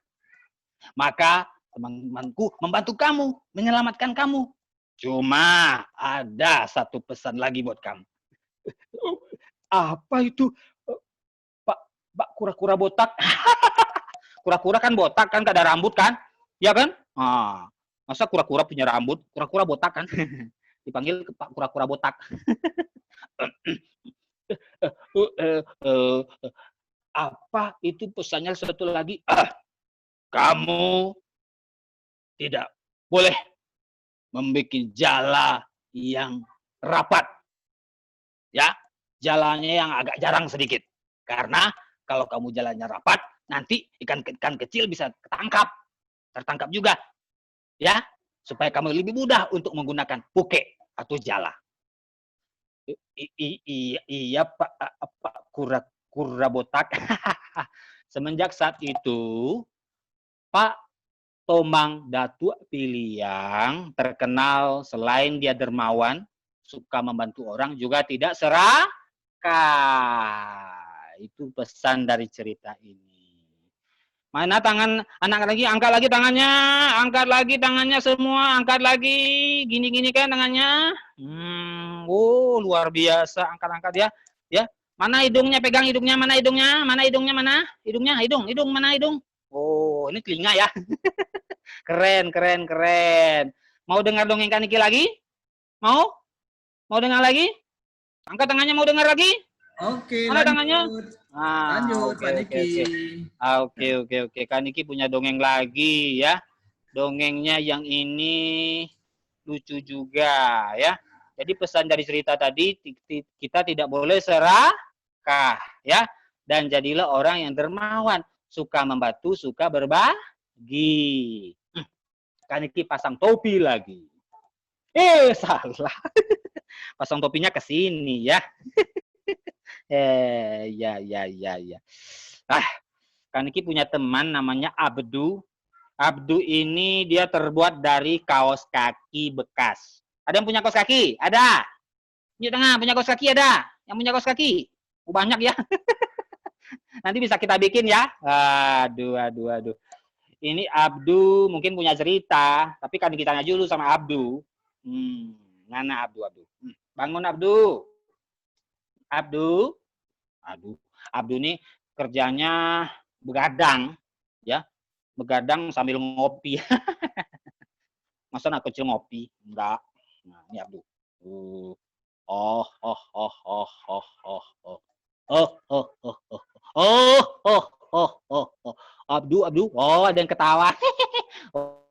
Maka teman-temanku membantu kamu, menyelamatkan kamu. Cuma ada satu pesan lagi buat kamu. Apa itu? Pak kura-kura botak. Kura-kura kan botak kan, gak ada rambut kan? Ya kan? Masa kura-kura punya rambut? Kura-kura botak kan? Dipanggil Pak kura-kura botak. Apa itu pesannya satu lagi? Kamu tidak boleh membuat jala yang rapat. Ya, jalannya yang agak jarang sedikit. Karena kalau kamu jalannya rapat, nanti ikan-ikan kecil bisa tertangkap juga. Ya, supaya kamu lebih mudah untuk menggunakan puke atau jala. Iya Pak kura botak. Semenjak saat itu, Pak Tomang Datuk Piliang terkenal selain dia dermawan, suka membantu orang, juga tidak serakah. Itu pesan dari cerita ini. Mana tangan anak lagi? Angkat lagi tangannya semua, angkat lagi. Gini-gini kan tangannya. Oh, luar biasa, angkat-angkat ya. Ya. Mana hidungnya? Pegang hidungnya, mana hidungnya? Mana hidungnya mana? Hidung mana hidung? Oh, ini telinga ya. Keren. Mau dengar dongeng Kaniki lagi? Mau dengar lagi? Angkat tangannya, mau dengar lagi? Oke, mana tangannya? Lanjut, Kaniki. Oke. Kaniki punya dongeng lagi ya. Dongengnya yang ini lucu juga ya. Jadi pesan dari cerita tadi, kita tidak boleh serakah ya. Dan jadilah orang yang dermawan, suka membantu, suka berbagi. Kaniki pasang topi lagi. Salah. Pasang topinya ke sini ya. Ya. Kaniki punya teman namanya Abdu. Abdu ini dia terbuat dari kaos kaki bekas. Ada yang punya kaos kaki? Ada. Di tengah punya kaos kaki ada. Yang punya kaos kaki? Banyak ya. Nanti bisa kita bikin ya. Aduh. Ini Abdu mungkin punya cerita, tapi kan kita tanya dulu sama Abdu. Mana Abdu? Bangun Abdu. Abdu. Aduh, Abdu ini kerjanya begadang, ya. Begadang sambil ngopi. Masa anak kecil ngopi? Enggak. Nah, ini Abdu. Oh, oh, oh, oh, oh, oh, oh. Oh, oh, oh, oh. Oh, oh, oh, oh, oh. Abdu, Abdu. Oh, ada yang ketawa.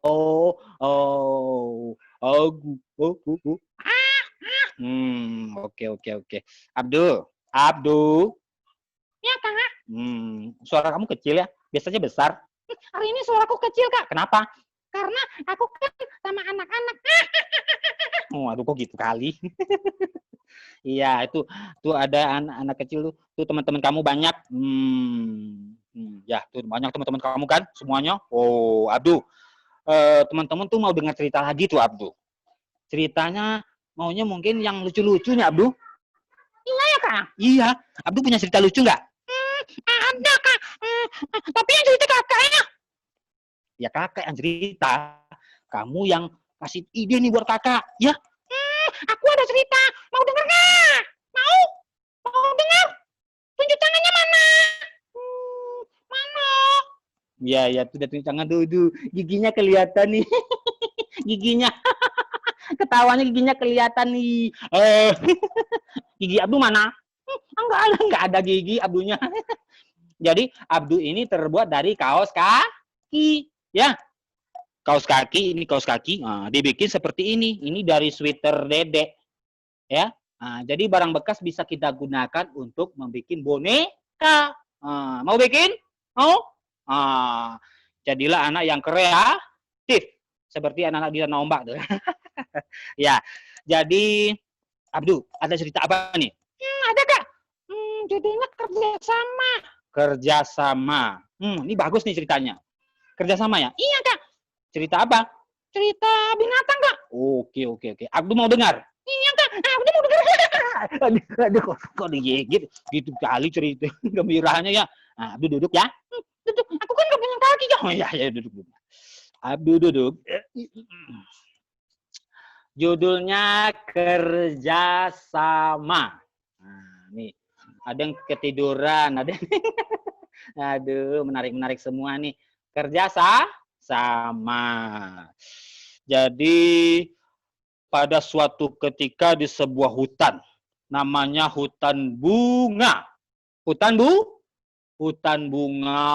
Oh, oh. Aku. Oh, oh, oh. Oke, oke, oke. Abdu, Abdu. Ya, Kak. Suara kamu kecil ya? Biasanya besar. Hari ini suaraku kecil, Kak. Kenapa? Karena aku kan sama anak-anak. Oh, aduh kok gitu kali. Iya, itu tuh ada anak-anak kecil tuh teman-teman kamu banyak. Ya, tuh banyak teman-teman kamu kan semuanya. Oh, Abdu. Teman-teman tuh mau dengar cerita lagi tuh, Abdu. Ceritanya maunya mungkin yang lucu-lucunya, Abdu. Iya ya, Kak? Iya. Abdu punya cerita lucu nggak? Ada, Kak. Tapi yang cerita kakaknya. Ya kakak yang cerita. Kamu yang kasih ide nih buat kakak. Ya. Aku ada cerita. Mau denger nggak? Mau? Mau denger? Tunjuk tangannya mana? Mana? Ya, ya. Tuh, tunjuk tangan dulu. Giginya kelihatan nih. Giginya. Ketawanya giginya kelihatan nih. Gigi Abdu mana? Enggak ada gigi Abdunya. Jadi Abdu ini terbuat dari kaos kaki, ya. Kaos kaki, ini kaos kaki, dibikin seperti ini. Ini dari sweater Dede, ya. Jadi barang bekas bisa kita gunakan untuk membuat boneka. Mau bikin? Mau? Jadilah anak yang kreatif, seperti anak-anak di tanah ombak tuh. Ya, jadi Abdu, ada cerita apa nih? Ada, Kak. Jadinya kerjasama. Kerjasama. Ini bagus nih ceritanya. Kerjasama ya? Iya, Kak. Cerita apa? Cerita binatang, Kak. Oke. Abdu mau dengar? Iya, Kak. Abdu mau dengar. Aduh, kok digigit? Gitu kali cerita gembiranya ya. Abdu duduk ya. Duduk. Aku kan gak punya kaki, Kak. Oh, ya, duduk. Abdu duduk. Judulnya kerjasama. Nih. Ada yang ketiduran, ada yang aduh, menarik semua nih. Sama. Jadi pada suatu ketika di sebuah hutan, namanya hutan bunga. Hutan bunga.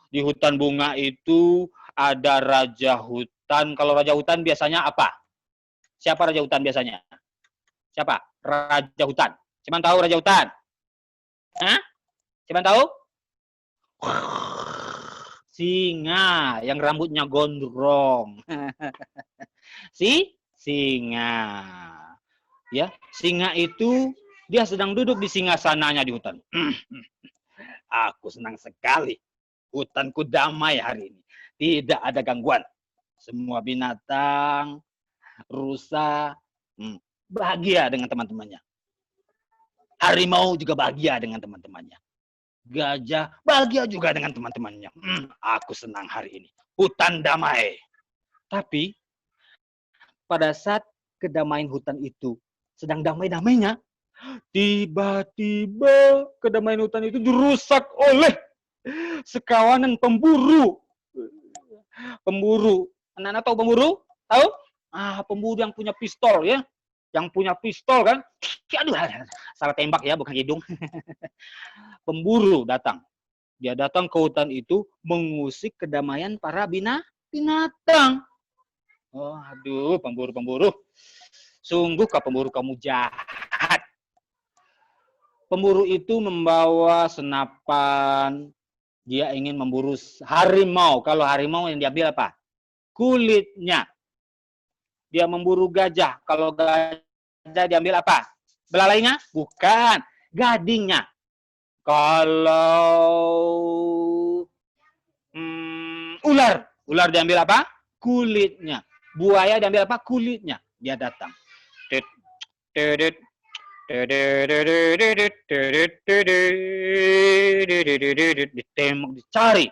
Di hutan bunga itu ada raja hutan. Kalau raja hutan biasanya apa? Siapa raja hutan biasanya? Siapa? Raja hutan. Siapa tahu raja hutan? Hah? Siapa tahu? Singa yang rambutnya gondrong. Singa. Ya, singa itu dia sedang duduk di singgasananya di hutan. Aku senang sekali. Hutanku damai hari ini. Tidak ada gangguan. Semua binatang, rusa, bahagia dengan teman-temannya. Harimau juga bahagia dengan teman-temannya. Gajah bahagia juga dengan teman-temannya. Aku senang hari ini. Hutan damai. Tapi pada saat kedamaian hutan itu sedang damai-damainya, tiba-tiba kedamaian hutan itu dirusak oleh sekawanan pemburu. Pemburu. Anak-anak tahu pemburu? Tahu? Pemburu yang punya pistol ya. Yang punya pistol kan. Aduh, salah tembak ya, bukan hidung. Pemburu datang. Dia datang ke hutan itu mengusik kedamaian para binatang. Oh, aduh, pemburu. Sungguhkah pemburu kamu jahat? Pemburu itu membawa senapan. Dia ingin memburu harimau. Kalau harimau yang diambil apa? Kulitnya. Dia memburu gajah. Kalau gajah diambil apa? Belalainya? Bukan. Gadingnya. Kalau ular diambil apa? Kulitnya. Buaya diambil apa? Kulitnya. Dia datang. Ditembak, dicari.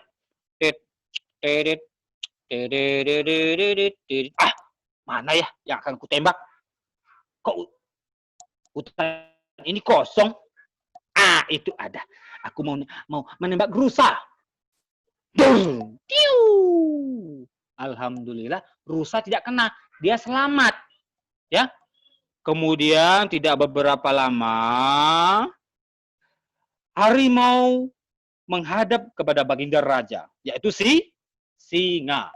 Mana ya yang akan ku tembak? Kok hutan ini kosong. Ah, itu ada. Aku mau menembak rusa. Tiu. Alhamdulillah, rusa tidak kena. Dia selamat. Ya. Kemudian tidak beberapa lama, harimau menghadap kepada Baginda Raja, yaitu si singa.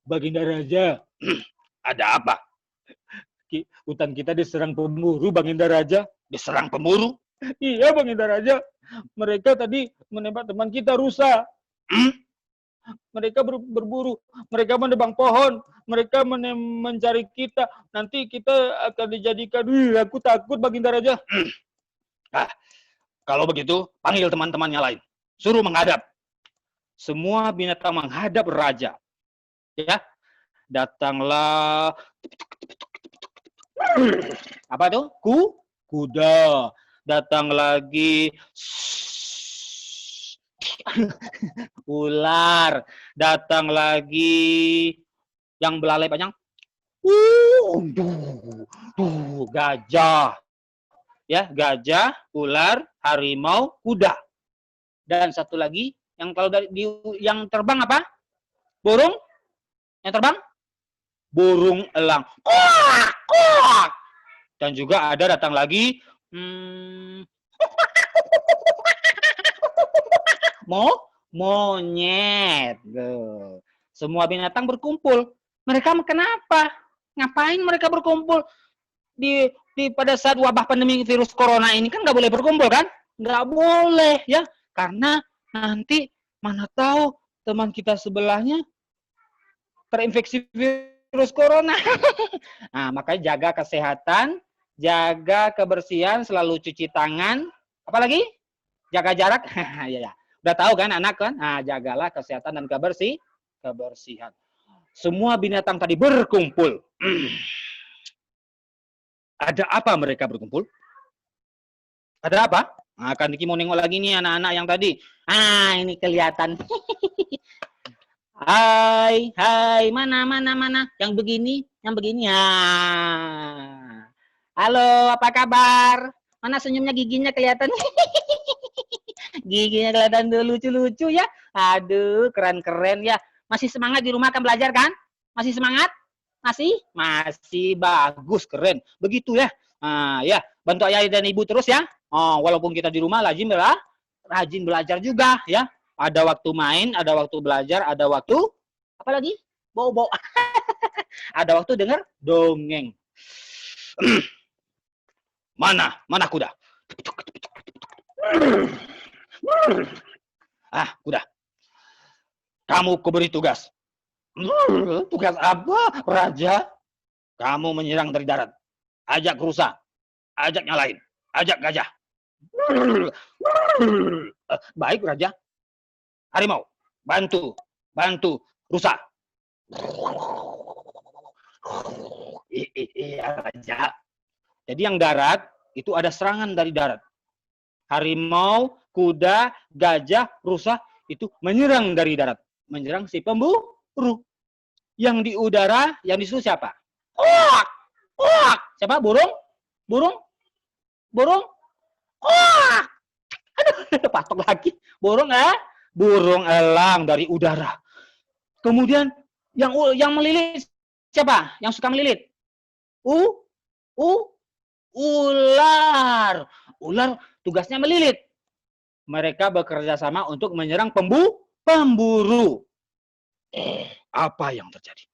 Baginda Raja, ada apa? Hutan kita diserang pemburu, Baginda Raja. Diserang pemburu? Iya, Baginda Raja. Mereka tadi menembak teman kita rusa. Mereka berburu, mereka menebang pohon, mereka mencari kita. Nanti kita akan dijadikan. Aku takut, Baginda Raja. Ah, kalau begitu, panggil teman-temannya lain. Suruh menghadap. Semua binatang menghadap raja. Ya, datanglah. Apa tuh? Kuda. Datang lagi. Ular. Datang lagi. Yang belalai panjang. Gajah. Ya, gajah, ular, harimau, kuda. Dan satu lagi, yang kalau yang terbang apa? Burung? Yang terbang? Burung elang. Dan juga ada datang lagi monyet. Semua binatang berkumpul. Mereka kenapa? Ngapain mereka berkumpul? Di pada saat wabah pandemi virus corona ini kan nggak boleh berkumpul kan? Nggak boleh ya. Karena nanti mana tahu teman kita sebelahnya terinfeksi virus corona. Nah, makanya jaga kesehatan, jaga kebersihan, selalu cuci tangan. Apalagi? Jaga jarak. Ya, ya. Udah tahu kan anak kan? Nah, jagalah kesehatan dan kebersihan. Semua binatang tadi berkumpul. Ada apa mereka berkumpul? Ada apa? Nah, kan Niki mau nengok lagi nih anak-anak yang tadi. Ah, ini kelihatan. Hai, mana. Yang begini. Halo, apa kabar? Mana senyumnya, giginya kelihatan? Giginya kelihatan lucu-lucu ya. Aduh, keren-keren ya. Masih semangat di rumah kan belajar kan? Masih semangat? Masih bagus, keren. Begitu ya. Nah, ya, bantu ayah dan ibu terus ya. Oh, walaupun kita di rumah rajin belajar juga ya. Ada waktu main, ada waktu belajar, ada waktu apa lagi? Bobo. Ada waktu dengar dongeng. Mana kuda? Ah, kuda. Kamu kuberi tugas. Tugas apa, Raja? Kamu menyerang dari darat. Ajak rusa. Ajak yang lain. Ajak gajah. Baik, Raja. Harimau, bantu rusa. Iya, Raja. Jadi yang darat itu ada serangan dari darat. Harimau, kuda, gajah, rusa itu menyerang dari darat. Menyerang si pemburu. Yang di udara, yang disuruh siapa? Siapa? Burung? Aduh, patok lagi. Burung elang dari udara. Kemudian yang melilit siapa? Yang suka melilit? Ular. Ular tugasnya melilit. Mereka bekerja sama untuk menyerang pemburu. Apa yang terjadi?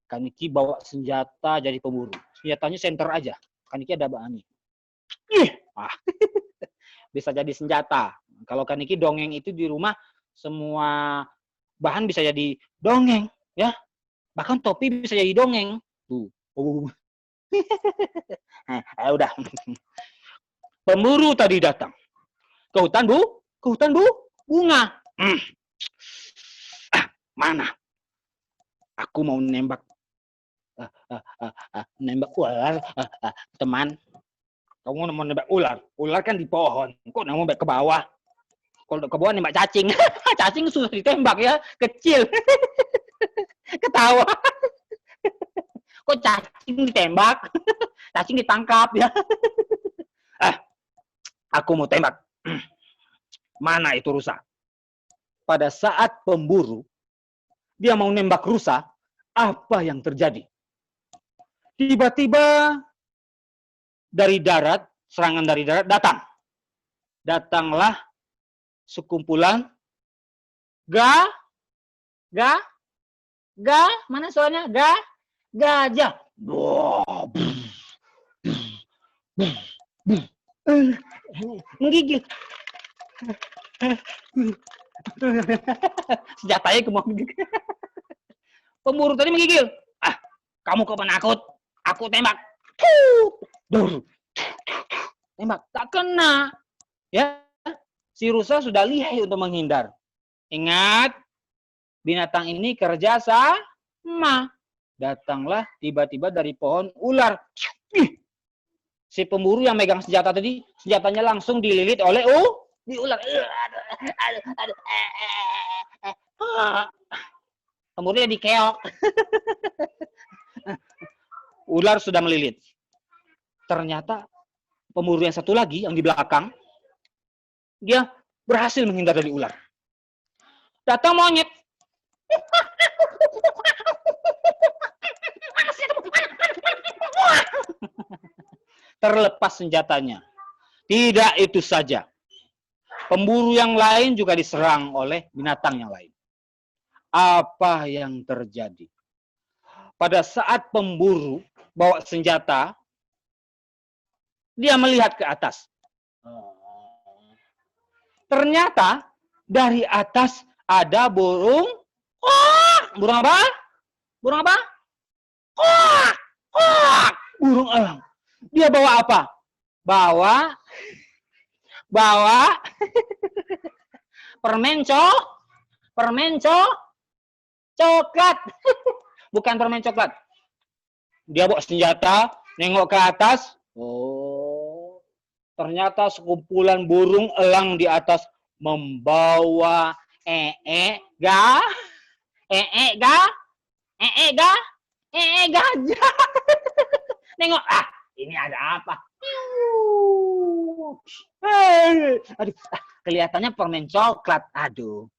Kaniki bawa senjata jadi pemburu. Senjatanya senter aja. Kaniki ada bahannya. Bisa jadi senjata. Kalau Kaniki dongeng itu di rumah semua bahan bisa jadi dongeng, ya. Bahkan topi bisa jadi dongeng. Tuh. Udah. Pemburu tadi datang ke hutan bunga. Mana? Aku mau nembak ular, teman. Kamu mau nembak ular. Ular kan di pohon. Kok mau nembak ke bawah? Kalau ke bawah nembak cacing. Cacing susah ditembak ya. Kecil. Ketawa. Kok cacing ditembak? Cacing ditangkap ya. Aku mau tembak. Mana itu rusa? Pada saat pemburu, dia mau nembak rusa, apa yang terjadi? Tiba-tiba dari darat, serangan dari darat datang. Datanglah sekumpulan mana soalnya? Gajah. Menggigil. Senjatanya kemau menggigil. Pemburu tadi menggigil. Kamu kok penakut? Aku tembak. Tembak. Tak kena. Ya. Si rusa sudah lihai untuk menghindar. Ingat, binatang ini kerja sama. Datanglah tiba-tiba dari pohon ular. Si pemburu yang megang senjata tadi, senjatanya langsung dililit oleh di ular. Pemburunya dikeok. Ular sudah melilit. Ternyata pemburu yang satu lagi yang di belakang, dia berhasil menghindar dari ular. Datang monyet. Terlepas senjatanya. Tidak itu saja. Pemburu yang lain juga diserang oleh binatang yang lain. Apa yang terjadi? Pada saat pemburu bawa senjata, dia melihat ke atas. Ternyata dari atas ada burung. Burung apa? Burung apa? Burung elang. Dia bawa apa? Bawa permen coklat. Bukan permen coklat. Dia bawa senjata, nengok ke atas. Oh, ternyata sekumpulan burung elang di atas membawa gajah. Nengok, ini ada apa? Aduh, kelihatannya permen coklat. Aduh.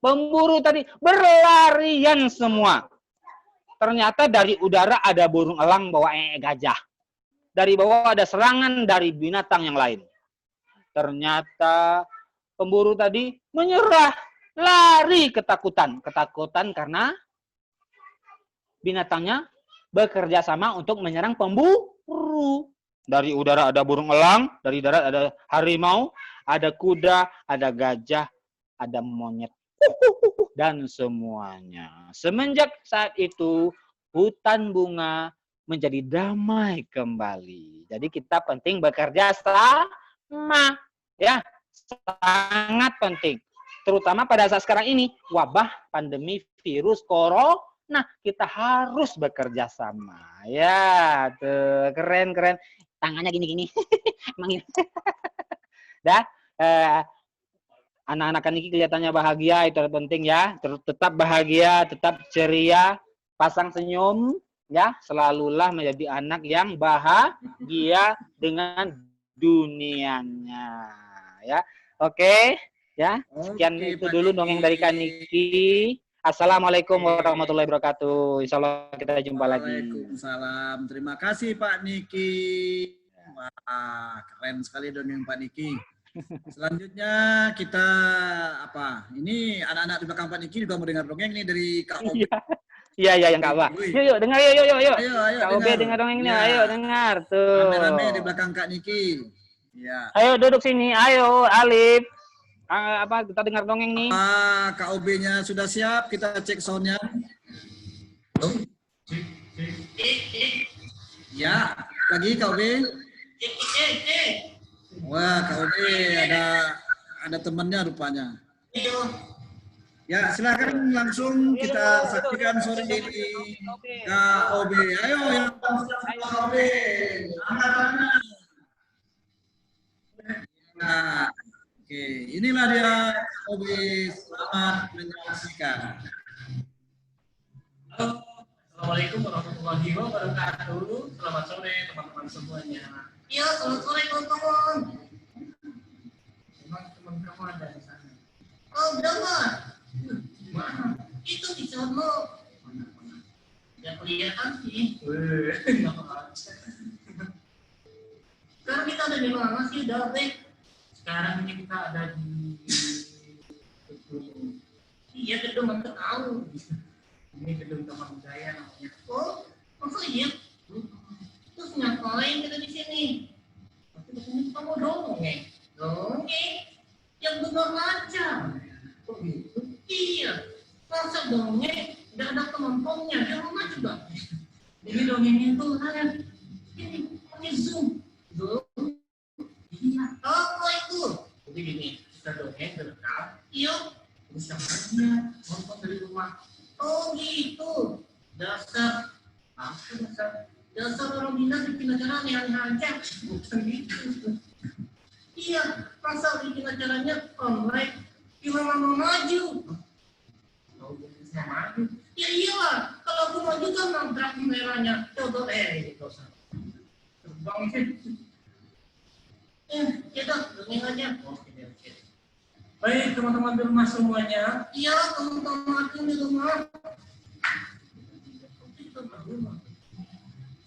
Pemburu tadi berlarian semua. Ternyata dari udara ada burung elang bawa gajah. Dari bawah ada serangan dari binatang yang lain. Ternyata pemburu tadi menyerah, lari ketakutan. Ketakutan karena binatangnya bekerja sama untuk menyerang pemburu. Dari udara ada burung elang, dari darat ada harimau, ada kuda, ada gajah, ada monyet. Dan semuanya. Semenjak saat itu, hutan bunga menjadi damai kembali. Jadi kita penting bekerja sama. Ya, sangat penting. Terutama pada saat sekarang ini, wabah pandemi virus corona. Nah, kita harus bekerja sama. Ya, tuh, keren. Tangannya gini-gini. Emang ini. Dah, anak-anak ini kelihatannya bahagia, itu penting ya. Tetap bahagia, tetap ceria, pasang senyum, ya. Selalulah menjadi anak yang bahagia dengan dunianya. Ya, oke. Ya, sekian itu dulu dongeng dari Kak Niki. Assalamualaikum warahmatullahi wabarakatuh. Insya Allah kita jumpa lagi. Waalaikumsalam. Terima kasih Pak Niki. Wah, keren sekali dongeng Pak Niki. Selanjutnya kita apa? Ini anak-anak di belakang Pak Niki juga mau dengar dongeng nih dari Kak Obe. Iya yang Kak Wah. Yuk dengar yuk. Ayo Kak Obe dengar dongengnya. Ya. Ayo dengar tuh. Rame-rame di belakang Kak Niki. Ya. Ayo duduk sini. Ayo Alif. Kita dengar dongeng nih. Kak OB-nya sudah siap, kita cek soundnya. Ya, lagi Kak OB. Wah, Kak OB ada temannya rupanya. Ya, silakan langsung kita saksikan sore ini KOB. Ayo yang KOB. Nah, oke, inilah dia KOB. Selamat menyaksikan. Halo, Assalamualaikum warahmatullahi wabarakatuh. Selamat sore teman-teman semuanya. Iya, selamat sore teman-teman. Memang teman kamu ada di sana. Oh, Brahma. Mana? Itu di sana. Mana? Ya kelihatan sih. Nggak apa-apa. Sekarang kita ada di mana sih, David? Sekarang ini kita ada di gedung. Iya, gedung aku tahu. Ini gedung Taman Budaya namanya. Oh, masa iya? Terus ngapain kita di sini? Tapi kesini kamu dongeng. Dongeng? Yang benar aja. Kok gitu? Iya. Masa dongeng? Nggak ada penontonnya. Di rumah juga. Ini dongengnya tuh kan? Ini pakai Zoom. Zoom. Iya. Apa itu? Jadi gini, kita dongeng direkam. Iya. Terus yang lainnya nonton dari rumah. Oh gitu. Dasar. Apa dasar? Dasar orang bilang bikin acara aneh-aneh aja. Bukan gitu. Iya, masa bikin acaranya online, film lama maju. Tahu bisnis maju. Ya iyalah, kalau aku maju kan nabrak kameranya. Coba Itu usah. Terbang sih. ya dah, dongeng aja. Oke. Baik teman-teman di rumah semuanya. Iya, teman-teman aku di rumah.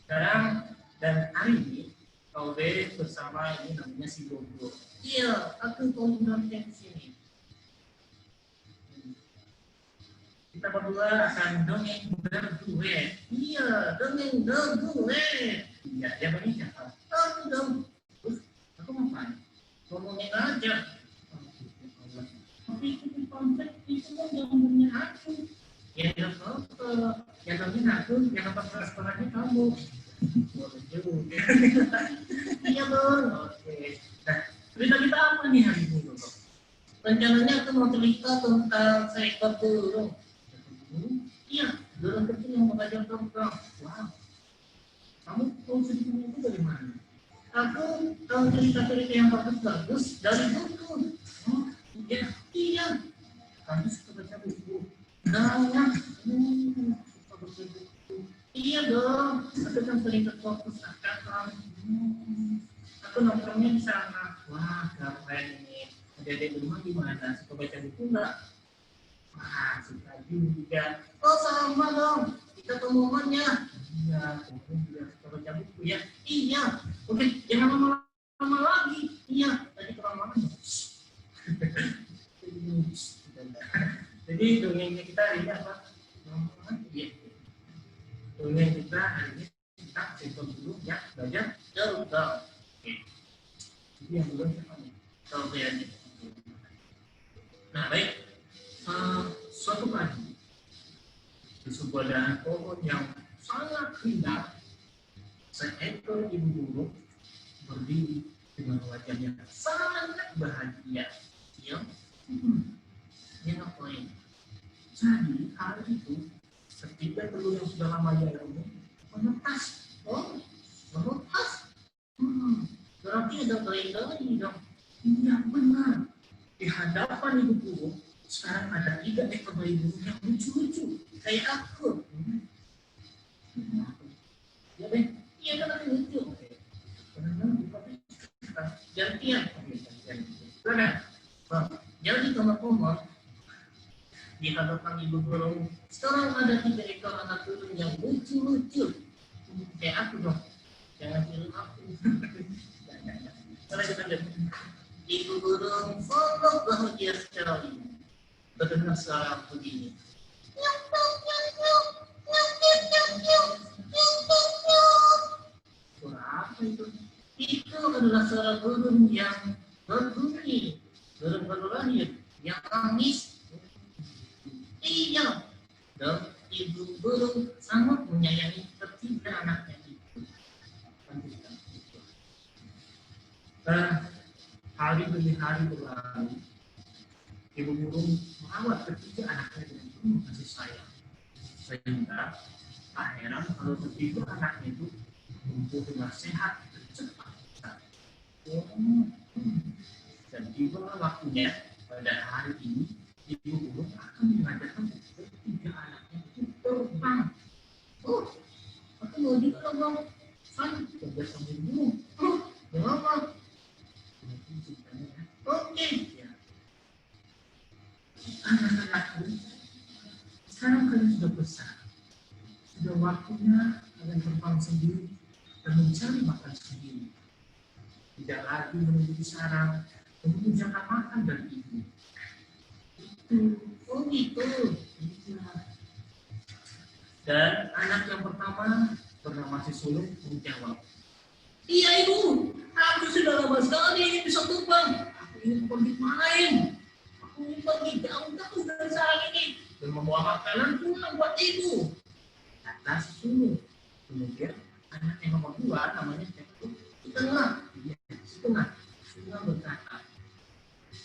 Sekarang dan hari ini KOB bersama ini namanya si Bobo. Iya, aku komandan di sini. Kita berdua akan dongeng berduet. Iya, dongeng gue. Iya, dia bagi siapa? Aku dong, Terus aku ngapain? ngomongin aja. Tapi itu konsep itu kan gambarnya aku. Ya nggak apa-apa. Yang dongeng aku, yang dapat responannya kamu. Boleh juga. Iya dong. Oke. Nah, cerita kita apa nih hari ini, Bobo? Rencananya aku mau cerita tentang seekor burung. Iya, burung kecil yang belajar terbang. Wow. Kamu tahu ceritanya itu dari mana? Aku tahu cerita-cerita yang bagus-bagus dari buku. Oh, iya. Iya, Kamu suka baca buku? banyak. Suka baca buku. Iya dong, aku kan sering ke perpustakaan. Aku nongkrongnya di sana. Wah, keren ini. Adik-adik di rumah gimana? Suka baca buku nggak? Wah, suka juga. Oh sama dong, kita temuannya. Iya, kamu juga suka baca buku ya. Iya, oke, jangan lama-lama lagi. Iya, tadi kurang lama. Jadi dongengnya kita hari ini apa? Iya. Dongeng kita hari ini tentang sektor dulu ya, belajar Terbang. Oke. Jadi yang dulu siapa nih? Tahu ya? Nah baik, suatu pagi di sebuah dahan pohon yang sangat indah, seekor ibu burung berdiri dengan wajah yang sangat bahagia. Iya, Dia ngapain? Jadi hari itu ketika telur yang sudah lama ia rebus menetas. oh, lepas. Berarti ada bayi-bayi dong. Iya benar. Di hadapan ibu burung sekarang ada 3 ekor bayi burung yang lucu-lucu. Kayak aku. Ya deh. Iya kan aku lucu. Gantian. Jadi teman-teman, di hadapan ibu burung, sekarang ada 3 ekor anak burung yang lucu-lucu. Kayak aku dong. Jangan tiru aku. Ibu burung sangat bahagia sekali. Berdengar suara begini. Suara apa itu? Itu adalah suara burung yang berbunyi. Burung baru lahir yang nangis. Iya. Dan ibu burung sangat menyayangi ketiga anaknya itu. Hari demi hari berlalu. Ibu burung merawat ketiga anaknya dengan penuh kasih sayang. Sehingga tak heran kalau ketiga anaknya itu tumbuh dengan sehat dan cepat. Dan tiba waktunya pada hari ini ibu burung akan mengajarkan ketiga anaknya itu terbang. Oh, aku mau juga terbang. Saya kerja sama ibu burung. Oh, kenapa? Oke. Ya. Anak-anakku, sekarang kalian sudah besar. Sudah waktunya kalian terbang sendiri dan mencari makan sendiri. Tidak lagi menunggu di sarang, menunggu jatah makan dari ibu. Itu, oh gitu. Dan anak yang pertama bernama si sulung menjawab, iya ibu, aku sudah lama sekali ingin bisa terbang. Aku ingin pergi main. Aku ingin pergi jauh-jauh dari sarang ini dan membawa makanan pulang buat ibu. Kata si sulung. Kemudian anak yang nomor dua namanya siapa? Si tengah. Si tengah berkata,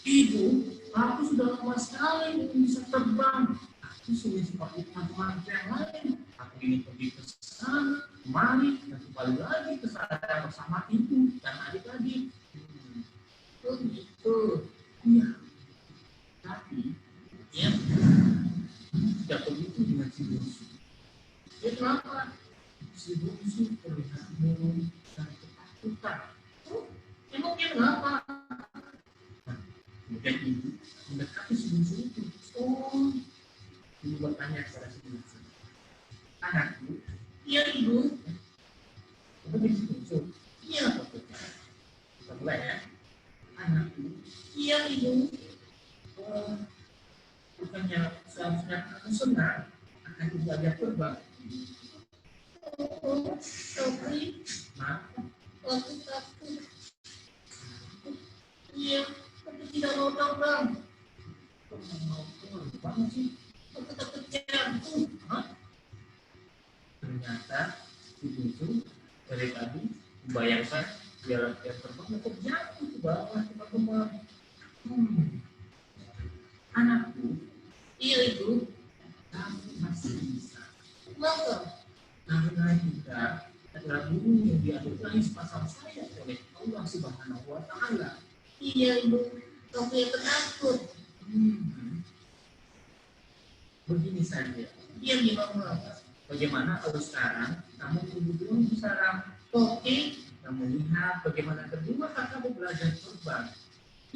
ibu, aku sudah lama sekali ingin bisa terbang. Aku sudah seperti teman-teman yang lain. Aku ingin pergi ke sana, kemari, dan kembali lagi ke sana bersama ibu dan adik-adik. Oh gitu. Iya. Tapi, ya, tidak begitu dengan si bungsu. Ya kenapa? Si bungsu terlihat murung dan ketakutan. Oh, emangnya kenapa? Kemudian ibu mendekati si bungsu itu. Oh, ibu bertanya kepada si bungsu. Anakku, iya ibu. Itu di si bungsu. Iya, betul. Kita mulai ya. Anakku, iya ibu. Bukannya seharusnya kamu senang akan belajar terbang. Oh, tapi aku takut. Iya, aku tidak mau terbang. Kamu mau terbang sih? Aku takut jatuh. Ternyata itu dari tadi membayangkan jalan yang terbang untuk jatuh ke bawah teman-teman. Anakku, iya itu, kamu masih bisa. Kenapa? Karena kita adalah burung yang diadukan sepasang sayap oleh Allah Subhanahu wa Ta'ala. Iya ibu, kamu yang penakut. Begini saja. Iya gimana? Bagaimana kalau sekarang kamu duduk di sarang? Oke. Kamu lihat bagaimana kedua kakakmu belajar terbang.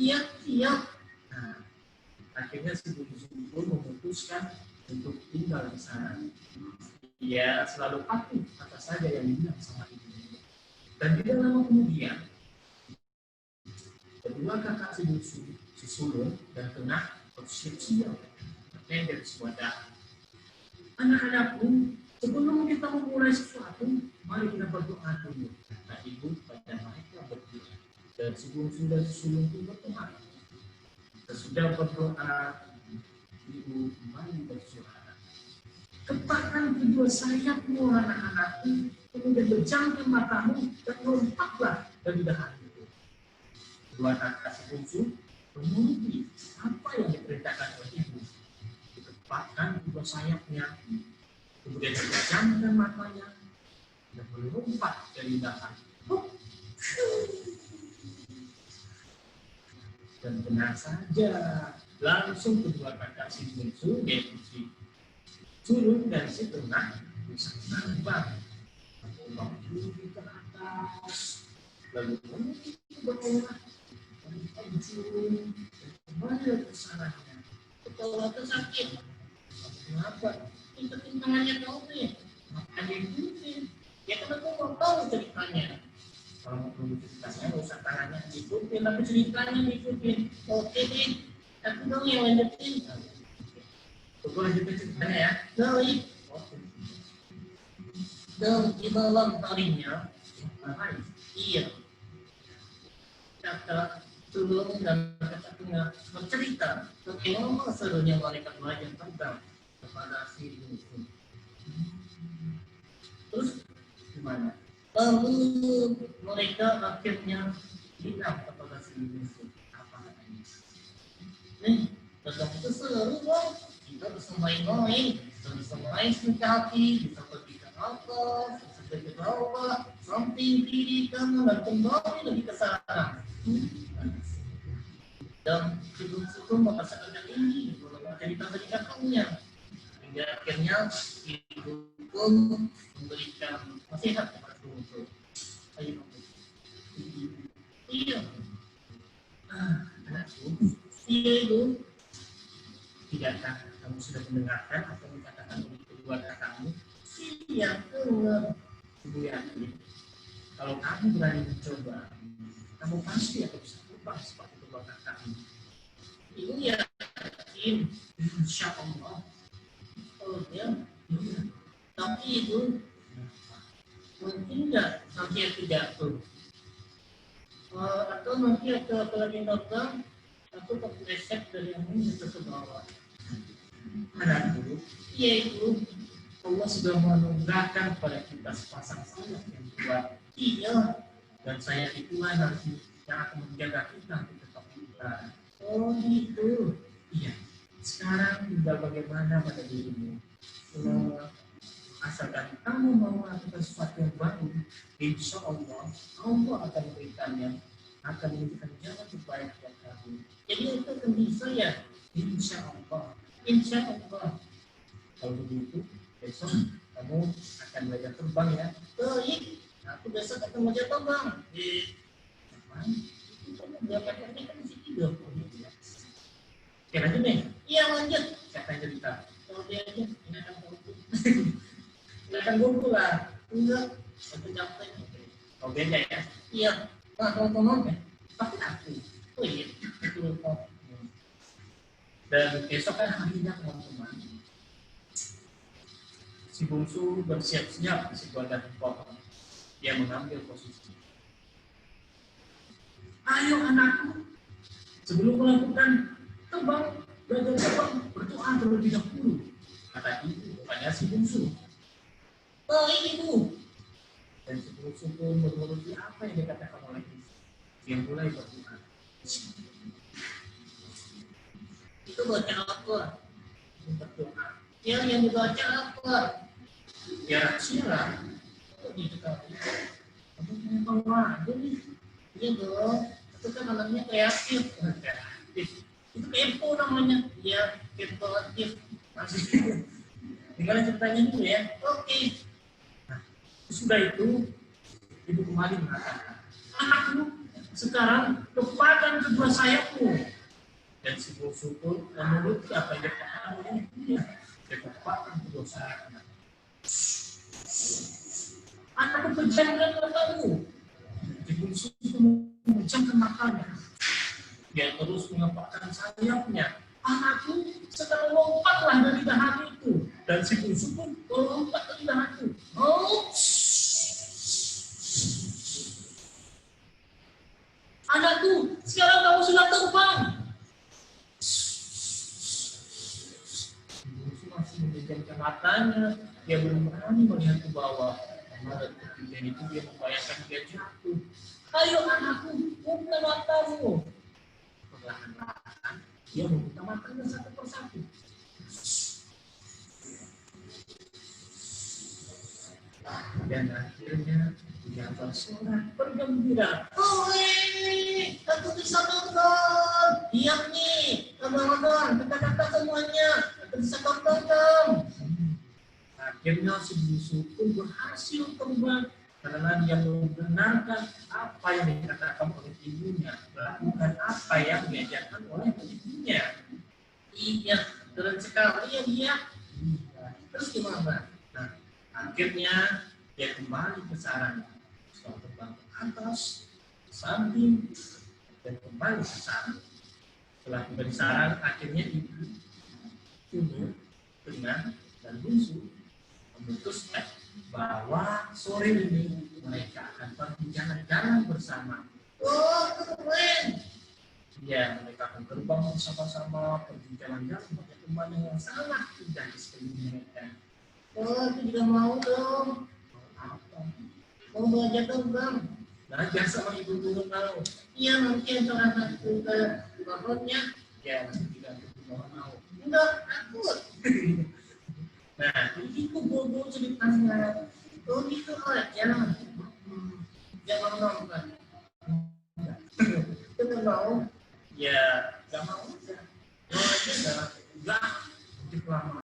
Iya, siap. Nah, akhirnya si bungsu pun memutuskan untuk tinggal di sana. Ia selalu patuh apa saja yang dibilang sama ibunya. Dan tidak lama kemudian, kedua kakak si bungsu, si sulung dan tengah bersiap-siap bertender di sebuah dahan. Anak-anakku, sebelum kita memulai sesuatu, mari kita berdoa dulu. Kata ibu pada mereka berdua. Dan si bungsu dan si sulung pun berdoa. Sesudah berdoa, ibu kembali bersuara. Kepakkan kedua sayapmu anak-anakku, kemudian pejamkan matamu dan lompatlah dari dahan itu. Kedua kakak si bungsu menuruti apa yang diperintahkan oleh ibu. Dikepakkan kedua sayapnya, kemudian dipejamkan matanya dan melompat dari dahan. Dan benar saja, langsung kedua kakak si bungsu, yaitu si sulung dan si tengah bisa terbang. Menuju ke atas, lalu menuju ke bawah, dan penjuru, dan kembali ke sarangnya. Kepala tersakit. Kenapa? Ikutin tangannya kau nih. Makanya ikutin. Ya kenapa kau tahu ceritanya? Kalau mau tunggu ceritanya, nggak usah tangannya diikutin, tapi ceritanya diikutin. Oke deh, aku dong yang lanjutin. Tunggu lanjutin ceritanya ya. Baik. Dan di malam harinya, iya, kakak sulung dan kakak tengah bercerita bagaimana serunya mereka belajar terbang kepada si bungsu. Terus gimana? Lalu mereka akhirnya bilang kepada si bungsu, apa katanya? Nih, Terbang itu seru dong. Kita bisa main-main, bisa main kaki, bisa pergi ke atas, bisa pergi ke bawah, samping, kiri, kanan, dan kembali lagi ke sana. Dan sebelum merasakan yang ini, menjadi kakaknya. Hingga akhirnya ibu pun memberikan nasihat kepada ibu. Ayo, iya, anakku, iya ibu. Tidakkah kamu sudah mendengarkan apa yang dikatakan oleh kedua kakakmu? Iya, benar. Ibu yakin kalau kamu berani mencoba, kamu pasti akan bisa terbang seperti kedua kakakmu. Ibu yakin, insya Allah. Oh ya, tapi ibu mungkin nggak nanti aku jatuh, atau nanti aku lagi terbang, aku terpeleset dari yang ini ke bawah. Anakku, iya ibu, Allah sudah menganugerahkan kepada kita sepasang sayap yang kuat. Iya, dan sayap itulah nanti yang akan menjaga kita di tempat kita. Oh gitu, iya. Sekarang tinggal bagaimana pada dirimu. Asalkan kamu mau melakukan sesuatu yang baru, insya Allah Allah akan memberikannya, akan memberikan jalan terbaik buat kamu. Jadi itu akan bisa ya, insya Allah. Insya Allah. Kalau begitu, besok kamu akan belajar terbang ya. Baik, aku besok akan belajar terbang. Kamu berapa kali kan di situ dong? Oke, lanjut nih. Iya lanjut. Siapa yang cerita? Kalau dia aja, ini akan kumpul. Ini akan kumpul lah. Enggak, aku capek. Kau beda ya? Iya. Nah, teman-teman ya. Tapi aku. Oh iya, itu kok. Dan besok kan harinya teman-teman. Si bungsu bersiap-siap di sebuah dahan pohon. Dia mengambil posisi. Ayo anakku, sebelum melakukan terbang, belajar terbang, berdoa terlebih dahulu. Kata ibu kepada si bungsu. Oh ibu. Dan si bungsu pun menuruti apa yang dikatakan oleh ibu. Dia mulai berdoa. Itu baca apa? Berdoa. Yang dibaca apa? Ya rahasia. Kok gitu kali? Kamu punya tahu aja nih. Iya dong. Itu kan anaknya kreatif. Itu kepo namanya. Ya, kepo aktif. Masih. Tinggal ceritanya dulu ya. Oke. Nah, sudah itu, ibu kembali mengatakan, anakku, sekarang lepaskan kedua sayapmu. Dan si bungsu pun menuruti apa yang dikatakan oleh ibunya. Dia lepaskan kedua sayapnya. Anakku, pejamkan matamu. Si bungsu itu memejamkan matanya. Dia terus mengepakkan sayapnya. Anakku, sekarang lompatlah dari dahan itu. Dan si bungsu pun lompat dari dahan itu. Oh, anakku, sekarang kamu sudah terbang. Si bungsu masih memejamkan matanya. Dia belum berani melihat ke bawah. Karena dari ketinggian itu dia membayangkan dia jatuh. Ayo anakku, buka matamu. Perlahan-lahan dia membuka matanya satu persatu. Dan akhirnya dia bersorak bergembira. Aku bisa terbang. Diam nih, teman-teman, kata-kata semuanya. Aku bisa terbang. Akhirnya si bungsu pun berhasil terbang. Karena dia membenarkan apa yang dikatakan oleh ibunya, melakukan apa yang diajarkan oleh ibunya. Iya, keren sekali ya dia. Terus gimana? Nah, akhirnya dia kembali ke sarangnya. Setelah terbang ke atas, samping, dan kembali ke sarang. Setelah tiba di sarang, akhirnya ibu, tunduk, dengan dan bungsu memutuskan bahwa sore ini mereka akan pergi jalan-jalan bersama. Oh, keren! Ya, mereka akan terbang bersama-sama, pergi jalan-jalan pakai teman yang sangat indah di sekeliling mereka. Oh, aku juga mau dong. Apa? Mau belajar terbang. Belajar sama ibu dulu tahu. Iya, nanti antara satu ke pohonnya. Ya, nanti juga mau. Enggak, takut. Nah, itu bobo ceritanya. Oh gitu aja. Jangan mau kan? Kita mau, ya nggak mau aja. Mau aja nggak.